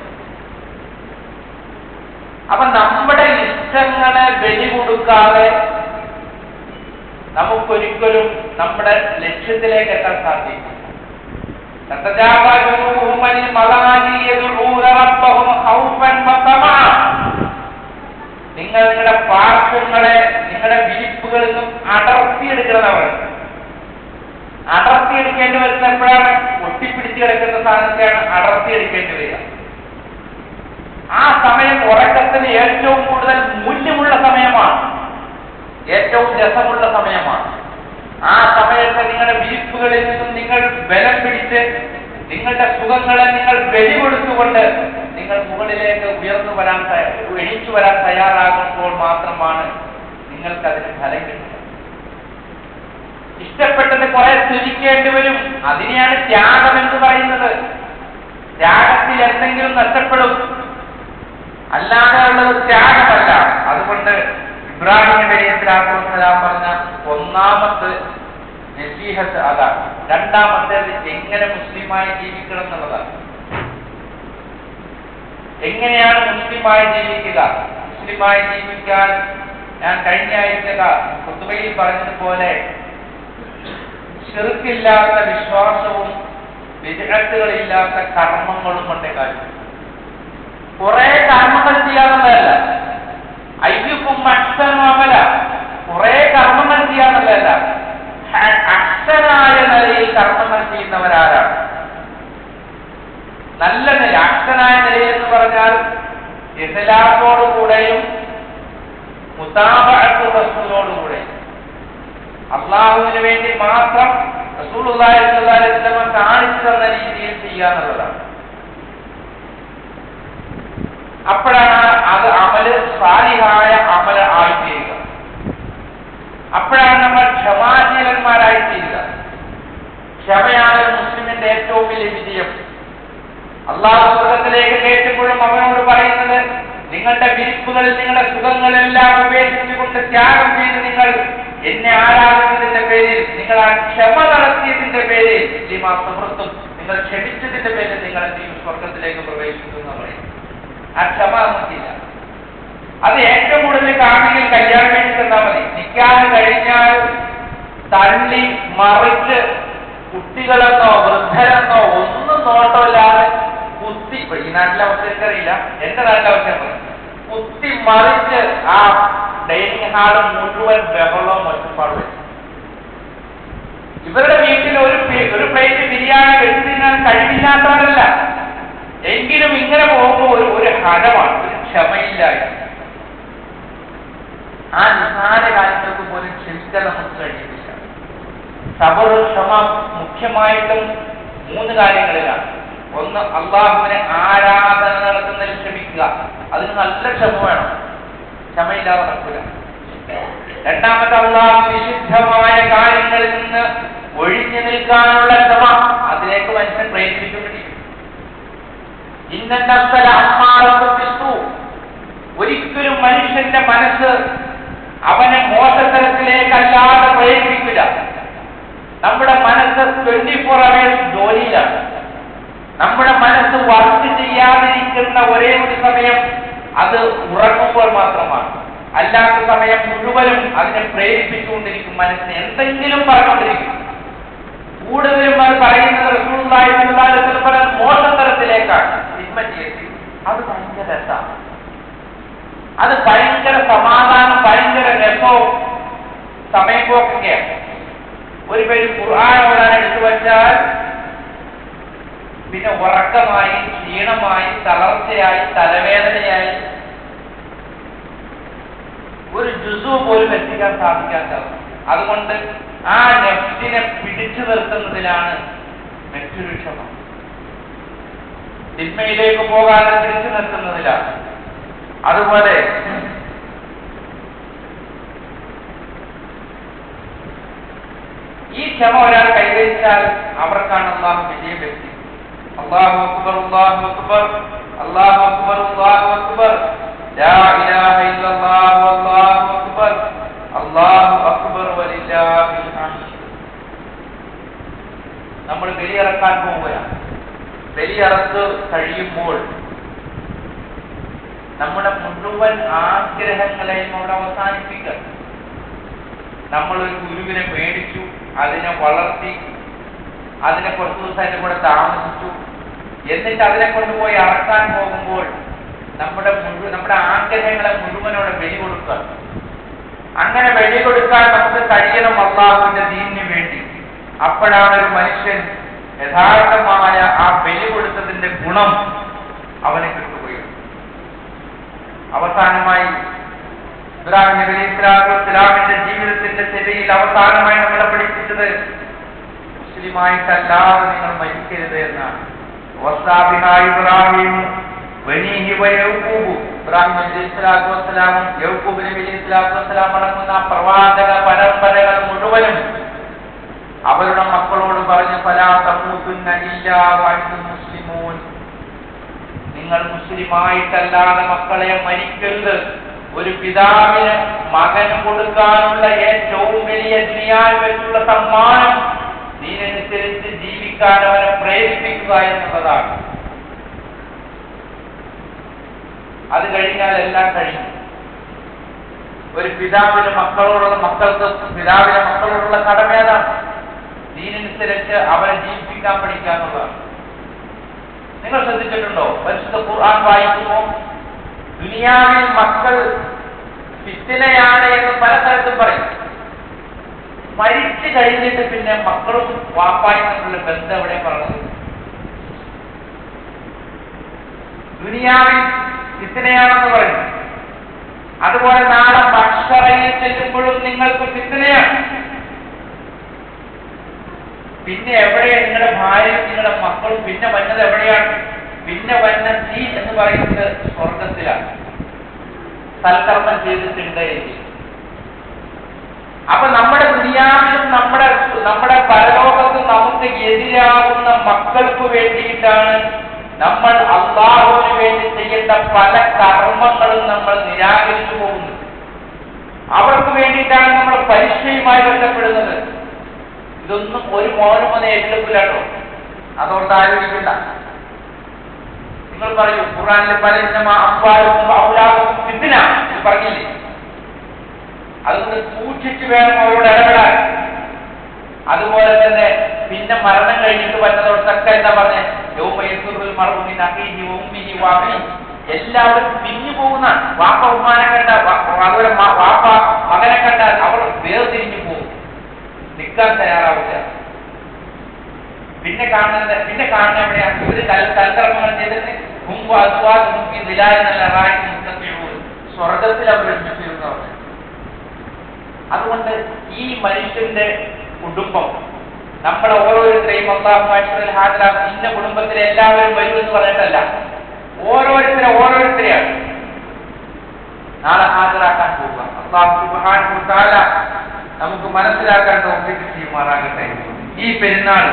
അപ്പൊ നമ്മുടെ ഇഷ്ടങ്ങളെ ബലി കൊടുക്കാതെ നമുക്കൊരിക്കലും നമ്മുടെ ലക്ഷ്യത്തിലേക്ക് എത്താൻ സാധിക്കും. നിങ്ങൾ നിങ്ങളുടെ പാർശ്വങ്ങളെ, നിങ്ങളുടെ വിരിപ്പുകളിൽ നിന്നും അടർത്തിയെടുക്കുന്നവർ, അടർത്തിയെടുക്കേണ്ടി വരുന്ന എപ്പോഴാണ്? ഒട്ടിപ്പിടിച്ച് കിടക്കുന്ന സാധനത്തെയാണ് അടർത്തിയെടുക്കേണ്ടി വരിക. ആ സമയം ഉറക്കത്തിന് ഏറ്റവും കൂടുതൽ മൂല്യമുള്ള സമയമാണ്, ഏറ്റവും രസമുള്ള സമയമാണ്. ആ സമയത്ത് നിങ്ങളുടെ വിരിപ്പുകളിൽ നിന്നും നിങ്ങൾ ബലം പിടിച്ച് നിങ്ങളുടെ സുഖങ്ങളെ നിങ്ങൾ ബലി കൊടുത്തുകൊണ്ട് നിങ്ങൾ മുകളിലേക്ക് ഉയർന്നു വരാൻ, എണീച്ചു വരാൻ തയ്യാറാകുമ്പോൾ മാത്രമാണ് നിങ്ങൾക്കതിന് ഫലം കിട്ടുന്നത്. ഇഷ്ടപ്പെട്ടത് കുറെ ത്യജിക്കേണ്ടി വരും. അതിനെയാണ് ത്യാഗം എന്ന് പറയുന്നത്. ത്യാഗത്തിൽ എന്തെങ്കിലും നഷ്ടപ്പെടും, അല്ലാതെ ഉള്ളത് ത്യാഗമല്ല. അതുകൊണ്ട് ഇബ്രാഹിം നബി അലൈഹിസ്സലാത്തു വസ്സലാം പറഞ്ഞ ഒന്നാമത്തെ നസീഹത്ത് അതാണ്. രണ്ടാമത്തേത് എങ്ങനെ മുസ്ലിമായി ജീവിക്കണം എന്നുള്ളതാണ്. എങ്ങനെയാണ് മുസ്ലിമായി ജീവിക്കുക? മുസ്ലിമായി ജീവിക്കാൻ ഞാൻ കഴിഞ്ഞ ആഴ്ച ഖുതുബയിൽ പറഞ്ഞതുപോലെ ശിർക്കില്ലാത്ത വിശ്വാസവും വിദ്അത്തുകളില്ലാത്ത കർമ്മങ്ങളും കൊണ്ടേ കാര്യം. കുറെ കർമ്മങ്ങൾ ചെയ്യാന്നുള്ളതല്ല, അയ്യുക്കും അഹ്സനു അമല, കുറെ കർമ്മങ്ങൾ ചെയ്യാന്നുള്ളതല്ല, അഹ്സനായ നിലയിൽ കർമ്മങ്ങൾ ചെയ്യുന്നവരാരാണ്? നല്ല നില, അഹ്സനായ നിലയിൽ എന്ന് പറഞ്ഞാൽ ഇഖ്ലാസോടുകൂടെയും മുതാബഅത്തു റസൂലോടുകൂടെയും അള്ളാഹുവിന് വേണ്ടി മാത്രം റസൂലുള്ളാഹി സ്വല്ലല്ലാഹു അലൈഹി വസല്ലം കാണിച്ചു തന്ന രീതിയിൽ ചെയ്യാന്നുള്ളതാണ്. അപ്പോഴാണ് അത് അമല് സാലിഹായ അമല ആയിത്തീരുക. അപ്പോഴാണ് നമ്മൾ ക്ഷമാശീലന്മാരായിത്തീരുക. ക്ഷമയാണ് മുസ്ലിമിന്റെ ഏറ്റവും വലിയ വിജയം. അള്ളാഹു സ്വർഗ്ഗത്തിലേക്ക് കയറ്റുമ്പോഴും അവനോട് പറയുന്നത്, നിങ്ങളുടെ വിരിപ്പുകളിൽ നിങ്ങളുടെ സുഖങ്ങളെല്ലാം ഉപേക്ഷിച്ചുകൊണ്ട് ത്യാഗം ചെയ്ത് നിങ്ങൾ എന്നെ ആരാധിച്ചതിന്റെ പേരിൽ, നിങ്ങൾ ആ ക്ഷമ നടത്തിയതിന്റെ പേരിൽ, സുഹൃത്തും നിങ്ങൾ ക്ഷമിച്ചതിന്റെ പേരിൽ നിങ്ങൾ എന്ത് ചെയ്യും? സ്വർഗത്തിലേക്ക് പ്രവേശിക്കുന്നു എന്ന് പറയും. ആ ക്ഷമ നമുക്കില്ല. അത് ഏറ്റവും കൂടുതൽ കാണെങ്കിൽ കല്യാണം വേണ്ടി തന്നാൽ മതി. നിക്കാഹ് കഴിഞ്ഞാൽ തള്ളി മറിച്ച് കുട്ടികളെന്നോ വൃദ്ധരെന്നോ ഒന്നും നോട്ടമില്ലാതെ കുത്തി, ഈ നാട്ടിലെ അവസ്ഥ എനിക്കറിയില്ല, എന്റെ നാട്ടിലെ അവസ്ഥ കുത്തി മറിച്ച് ആ ഡൈനിങ് ഹാള് മുഴുവൻ ബഹളവും ഒറ്റപ്പാട് വെച്ചു. ഇവരുടെ വീട്ടിൽ ഒരു പ്ലേറ്റ് ബിരിയാണി വെച്ച് തിന്നാൻ കഴിവില്ലാത്തവരല്ല. എങ്കിലും ഇങ്ങനെ പോകുമ്പോൾ ഒരു ഹരമാണ്, ഒരു ക്ഷമയില്ലായി. ആ നിസാര കാര്യങ്ങൾക്ക് പോലും ക്ഷമിക്കാൻ നമുക്ക് കഴിയുന്നില്ല. സബർ, ക്ഷമ മുഖ്യമായിട്ടും 3 കാര്യങ്ങളിലാണ്. ഒന്ന്, അള്ളാഹുവിനെ ആരാധന നടത്തുന്നതിൽ ക്ഷമിക്കുക. അതിന് നല്ല ക്ഷമ വേണം, ക്ഷമയില്ലാതെ നടക്കില്ല. രണ്ടാമത്തെ, അള്ളാഹു നിഷിദ്ധമായ കാര്യങ്ങളിൽ നിന്ന് ഒഴിഞ്ഞു നിൽക്കാനുള്ള ക്ഷമ. അതിലേക്ക് മനുഷ്യൻ പ്രയത്നിച്ചുകൊണ്ടിരിക്കും. ഒരിക്കലും മനുഷ്യന്റെ മനസ്സ് അവനെ മോശത്തരത്തിലേക്കല്ലാതെ പ്രേരിപ്പിക്കില്ല. നമ്മുടെ മനസ്സ് 24 hours ജോലിയിലാണ്. നമ്മുടെ മനസ്സ് വർക്ക് ചെയ്യാതിരിക്കുന്ന ഒരേ ഒരു സമയം അത് ഉറങ്ങുമ്പോൾ മാത്രമാണ്. അല്ലാത്ത സമയം മുഴുവനും അതിനെ പ്രേരിപ്പിച്ചുകൊണ്ടിരിക്കും. മനസ്സിനെ എന്തെങ്കിലും പറഞ്ഞുകൊണ്ടിരിക്കും. കൂടുതലും അത് പറയുന്നത് റസൂലുള്ളാഹി സ്വല്ലല്ലാഹു അലൈഹി വസല്ലം പറഞ്ഞ മോശത്തരത്തിലേക്കാണ്. അത് ഭയങ്കര രസമാണ്, അത് ഭയങ്കര സമാധാനം, ഭയങ്കര രസവും സമയം പോക്കുകയാണ്. ഒരു പേര് ഖുർആൻ ഓതാൻ എടുത്തു വച്ചാൽ പിന്നെ ഉറക്കമായി, ക്ഷീണമായി, തളർച്ചയായി, തലവേദനയായി, ഒരു ജുസു പോലും എത്തിക്കാൻ സാധിക്കാത്തത്. അതുകൊണ്ട് ആ നഫ്സിനെ പിടിച്ചു നിർത്തുന്നതിലാണ് മറ്റൊരു ക്ഷമ. തിന്മയിലേക്ക് പോകാതെ പിടിച്ചു നിർത്തുന്നതിലാണ്. അതുപോലെ ഈ ക്ഷമ ഒരാൾ കൈവരിച്ചാൽ അവർക്കാണ് അല്ലാഹു വിജയം ലഭിക്കുന്നത്. അല്ലാഹു അക്ബർ, അല്ലാഹു അക്ബർ, അല്ലാഹു അക്ബർ, അല്ലാഹു അക്ബർ, ലാ ഇലാഹ ഇല്ലല്ലാഹു അല്ലാഹു അക്ബർ, അല്ലാഹു അക്ബർ വലില്ലാഹിൽ ഹംദ്. നമ്മൾ ബലിയിറക്കാൻ പോവുകയാണ്. ബലിയിറത്ത് കഴിയുമ്പോൾ നമ്മുടെ മുഴുവൻ ആഗ്രഹങ്ങളെയും അവിടെ അവസാനിപ്പിക്കുക. നമ്മളൊരു ഗുരുവിനെ മേടിച്ചു, അതിനെ വളർത്തി, അതിനെ കുറച്ചു ദിവസം അതിന്റെ കൂടെ താമസിച്ചു, എന്നിട്ട് അതിനെ കൊണ്ടുപോയി അറക്കാൻ പോകുമ്പോൾ നമ്മുടെ ആഗ്രഹങ്ങളെ മുഴുവനോടെ ബലി കൊടുക്കുക. അങ്ങനെ ബലി കൊടുക്കാൻ നമുക്ക് കഴിയണം അല്ലാഹുവിന്റെ ദീനിന് വേണ്ടി. അപ്പോഴാണ് ഒരു മനുഷ്യൻ യഥാർത്ഥമായ ആ ബലി കൊടുത്തതിന്റെ ഗുണം അവനെ കിട്ടുകയും. അവസാനമായി ഇബ്രാഹിം നബി അലൈഹിസ്സലാത്തു വസ്സലാമിന്റെ ജീവിതത്തിന്റെ ചെവിയിൽ അവസാനമായി നമ്മളെ പഠിപ്പിച്ചത് മുസ്ലിമായിട്ടല്ലാതെ നിങ്ങൾ മരിക്കരുത് എന്നാണ്. ഇബ്രാഹിം ഇബ്രാഹിം നബി അലൈഹിസ്സലാത്തു വസ്സലാമും യൗഖൂബ് നബി അലൈഹിസ്സലാത്തു വസ്സലാം അടങ്ങുന്ന പ്രവാചക പരമ്പരകൾ മുഴുവനും അവരുടെ മക്കളോട് പറഞ്ഞു, ഫലാ തമൂതുന്ന ഇല്ലാ വഅൻതും മുസ്ലിമൂൻ, നിങ്ങൾ മുസ്ലിമായിട്ടല്ലാതെ മക്കളെ മരിക്കരുത്. ഒരു പിതാവിന് മകന് കൊടുക്കാനുള്ള ഏറ്റവും വലിയ ദുനിയാവിൽ വെച്ചുള്ള സമ്മാനം ദീനനുസരിച്ച് ജീവിക്കാൻ അവനെ പ്രേരിപ്പിക്കുക എന്നുള്ളതാണ്. അത് കഴിഞ്ഞാൽ എല്ലാം കഴിഞ്ഞു. ഒരു പിതാവിന് മക്കൾക്ക് പിതാവിന്റെ മക്കളോടുള്ള കടമ ഏതാണ്? ദീനനുസരിച്ച് അവരെ ജീവിപ്പിക്കാൻ പഠിക്കാന്നുള്ളതാണ്. നിങ്ങൾ ശ്രദ്ധിച്ചിട്ടുണ്ടോ? പരിശുദ്ധ ഖുർആൻ വായിക്കുമ്പോൾ ദുനിയാവിൽ മക്കൾ ഫിത്നയാണ് എന്ന് പല സ്ഥലത്തും പറയും. മരിച്ചു കഴിഞ്ഞിട്ട് പിന്നെ മക്കളും വാപ്പായും തമ്മിലുള്ള ബന്ധം എവിടെ പറഞ്ഞത്? ദുനിയാവിൽ ഫിത്നയാണെന്ന് പറയും. അതുപോലെ നാളെ മഹ്ശറയിൽ ചെല്ലുമ്പോഴും നിങ്ങൾക്ക് ഫിത്നയാണ്. പിന്നെ എവിടെയാണ് നിങ്ങളുടെ ഭാര്യയും നിങ്ങളുടെ മക്കളും? പിന്നെ വന്നത് എവിടെയാണ്? പിന്നെ വന്ന തീ എന്ന് പറയുന്നത് സ്വർഗത്തിലാണ്, സൽക്കർമ്മം ചെയ്തിട്ടുണ്ട് എങ്കിൽ. അപ്പൊ നമ്മുടെ ദുനിയാവിലും നമ്മുടെ പരലോകത്തും നമുക്ക് എതിരാകുന്ന മക്കൾക്ക് വേണ്ടിയിട്ടാണ് നമ്മൾ അല്ലാഹുവിന് വേണ്ടി ചെയ്യേണ്ട പല കർമ്മങ്ങളും നമ്മൾ നിരാകരിച്ചു പോകുന്നത്. അവർക്ക് വേണ്ടിയിട്ടാണ് നമ്മൾ പരീക്ഷയുമായി ബന്ധപ്പെടുന്നത്. ഇതൊന്നും ഒരു മോനും ഒന്ന് ഏറ്റെടുക്കില്ലാട്ടോ. അതുകൊണ്ട് ആലോചിക്കണ്ട. നിങ്ങൾ പറയൂ, ഖുർആനിലെ പല ഫിത്ന എന്ന് പറഞ്ഞില്ലേ? അതുകൊണ്ട് സൂക്ഷിച്ചു വേണം അവരോട് ഇടപെടാൻ. അതുപോലെ തന്നെ പിന്നെ മരണം കഴിഞ്ഞിട്ട് വരുന്നതോടൊക്കെ എന്താ പറഞ്ഞേ? എല്ലാവരും പിരിഞ്ഞു പോകുന്നതാണ്. വാപ്പ ഉമ്മാനെ കണ്ട, അതുപോലെ വാപ്പ മകനെ കണ്ടാൽ അവർ വേർതിരിഞ്ഞു പോകും. നിൽക്കാൻ തയ്യാറാവില്ല. പിന്നെ കാണുന്ന എവിടെയാണ്? ഇവര് തൽക്കർമ്മങ്ങൾ ചെയ്തിട്ട് മുമ്പ് അസ്വാദ് നിലായെന്നല്ല സ്വർഗത്തിൽ അവർ ഒരുമിച്ചിരുന്നവർ. അതുകൊണ്ട് ഈ മനുഷ്യന്റെ കുടുംബം നമ്മളെ ഓരോരുത്തരെയും അല്ലാഹു ഹാജരാക്കും. ഇന്ന കുടുംബത്തിലെ എല്ലാവരും വരും എന്ന് പറഞ്ഞിട്ടല്ല, ഓരോരുത്തരെയാണ് നാളെ ഹാജരാക്കാൻ പോവുക. അല്ലാഹു സുബ്ഹാനഹു വ തആല നമുക്ക് മനസ്സിലാക്കാൻ തൗഫീഖ് ചെയ്യുമാറാകട്ടെ. ഈ പെരുന്നാൾ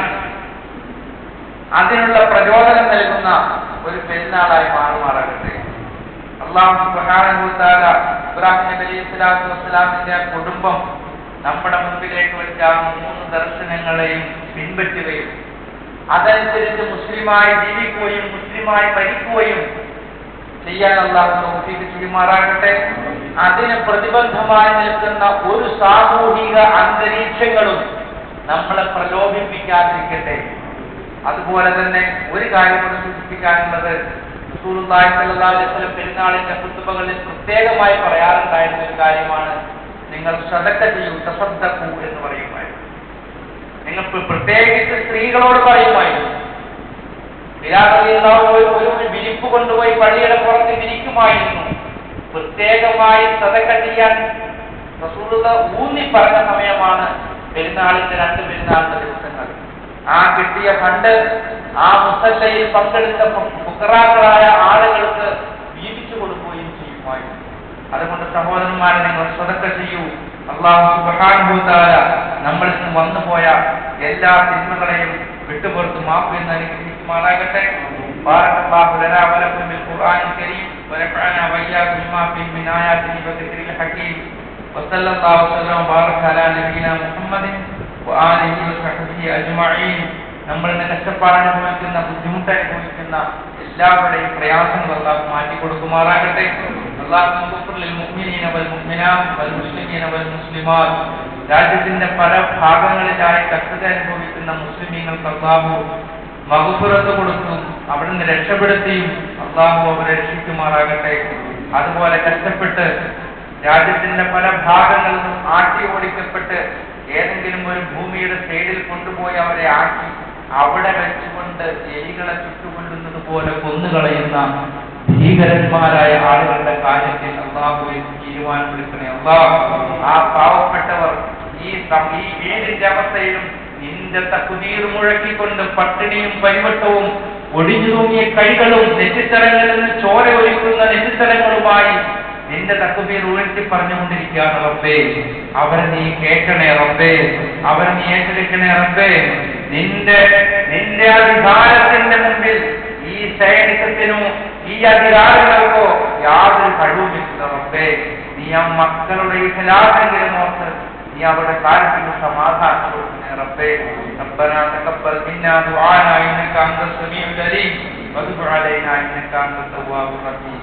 അതിനുള്ള പ്രചോദനം നൽകുന്ന ഒരു പെരുന്നാളായി മാറുമാറാകട്ടെ. അല്ലാഹു സുബ്ഹാനഹു വ തആല ഇബ്രാഹിം നബി അലൈഹിസ്സലാത്തു വസ്സലാമിന്റെ കുടുംബം നമ്മുടെ മുമ്പിലേക്ക് വെച്ച ആ 3 ദർശനങ്ങളെയും പിൻപറ്റുകയും അതനുസരിച്ച് മുസ്ലിമായി ജീവിക്കുകയും മുസ്ലിമായി മരിക്കുകയും ചെയ്യാൻ അല്ലാഹു തൗഫീഖ് ചെയ്യുമാറാകട്ടെ. അതിന് പ്രതിബന്ധമായി നിൽക്കുന്ന ഒരു സാമൂഹിക അന്തരീക്ഷങ്ങളും നമ്മളെ പ്രലോഭിപ്പിക്കാതിരിക്കട്ടെ. അതുപോലെ തന്നെ ഒരു കാര്യം കൂടെ സൂചിപ്പിക്കാനുള്ളത്, റസൂലുള്ളാഹി സ്വല്ലല്ലാഹു അലൈഹി വസല്ലം പെരുന്നാളിന്റെ ഖുത്ബകളിൽ പ്രത്യേകമായി പറയാറുണ്ടായിരുന്ന ഒരു കാര്യമാണ്, നിങ്ങൾ സദഖ ചെയ്യൂ, തസദ്ദഖു എന്ന് പറയുമായിരുന്നു. നിങ്ങൾ പ്രത്യേകിച്ച് സ്ത്രീകളോട് പറയുമായിരുന്നു. ഒരു വിരിപ്പ് കൊണ്ടുപോയി പള്ളിയുടെ പുറത്ത് വിരിക്കുമായിരുന്നു. പ്രത്യേകമായി സദഖ ചെയ്യാൻ റസൂലുള്ളാഹി ഊന്നി പറഞ്ഞ സമയമാണ് പെരുന്നാളിന്റെ 2 പെരുന്നാളിന്റെ ദിവസങ്ങൾ. ആ കിട്ടിയ ഫണ്ട് ആ മുസല്ലയിൽ പങ്കെടുത്ത ഫുഖറാക്കളായ ആളുകൾക്ക് വീതിച്ചു കൊടുക്കുകയും ചെയ്യുമായിരുന്നു. അതുകൊണ്ട് സഹോദരന്മാരെ, നിങ്ങൾ സദഖ ചെയ്യൂ. അല്ലാഹു സുബ്ഹാനഹു വ തആല നമ്മളിൽ നിന്ന് വന്നുപോയ എല്ലാ തിന്മകളെയും വിട്ടുപുറത്ത് മാപ്പ് അനുഗ്രഹിക്കുമാറാകട്ടെ. ബാറകല്ലാഹു ലനാ വ ലക്കും ബിൽ ഖുർആനിൽ കരീം വനഫഅനാ വഇയ്യാകും ബിമാ ഫീഹി മിൻ ആയാതിഹി വദിക്രിൽ ഹകീം വസല്ലല്ലാഹു വസല്ലം വബാറക അലാ നബിയിനാ മുഹമ്മദിൻ വആലിഹി വസഹ്ബിഹി അജ്മഈൻ. നമ്മളിന്ന് കഷ്ടപ്പാട് അനുഭവിക്കുന്ന, ബുദ്ധിമുട്ട് അനുഭവിക്കുന്ന എല്ലാവരുടെയും പ്രയാസങ്ങൾ അല്ലാഹു മാറ്റി കൊടുക്കുമാറാകട്ടെ. രാജ്യത്തിന്റെ പല ഭാഗങ്ങളിലായി കഷ്ടത അനുഭവിക്കുന്ന മുസ്ലിമീങ്ങൾക്ക് അല്ലാഹു മഗ്ഫിറത്ത് കൊടുത്തും അവിടുന്ന് രക്ഷപ്പെടുത്തിയും അല്ലാഹു അവരെ രക്ഷിക്കുമാറാകട്ടെ. അതുപോലെ കഷ്ടപ്പെട്ട് രാജ്യത്തിന്റെ പല ഭാഗങ്ങളിലും ആട്ടി ഓടിക്കപ്പെട്ട് ഏതെങ്കിലും ഒരു ഭൂമിയുടെ സൈഡിൽ കൊണ്ടുപോയി അവരെ ആക്കി അവിടെ വെച്ചുകൊണ്ട് എലികളെ ചുട്ടുകൊള്ളുന്നത് പോലെ കൊന്നുകളയുന്ന ഭീകരന്മാരായ ആളുകളുടെ കാര്യത്തിൽ അല്ലാഹുവേ തീരുമാനമെടുക്കണേ. അല്ലാഹ്, ആ പാവപ്പെട്ടവർ ഈ വീടിന്റെ അവസ്ഥയിലും നിന്റെ തക്ബീർ മുഴക്കിക്കൊണ്ട് പട്ടിണിയും പരിവട്ടവും ഒടിഞ്ഞു തൂങ്ങിയ കൈകളും നെറ്റിത്തലങ്ങളിൽ നിന്ന് ചോര ഒലിക്കുന്ന നെറ്റിത്തലങ്ങളുമായി നിന്റെ തക്ബീർ ഉയർത്തി പറഞ്ഞുകൊണ്ടിരിക്കുകയാണ് റബ്ബേ. അവരെ നീ കേൾക്കണേ റബ്ബേ, അവരെ നീ ഏറ്റെടുക്കണേ റബ്ബേ. നിന്റെ അധികാരത്തിന്റെ മുമ്പിൽ ഈ സൈനികത്തിനോ ഈ അധികാരങ്ങൾക്കോ യാതൊരു കഴിവുമില്ല റബ്ബേ. നീ ആ മക്കളുടെ ഇഖ്ലാസെങ്കിലും ഓർത്ത് നീ അവരുടെ കാര്യത്തിൽ സമാധാനം കൊടുക്കണേ റബ്ബേ. ربنا تقبل منا دعانا انك انت السميع العليم وتب علينا انك انت التواب الرحيم.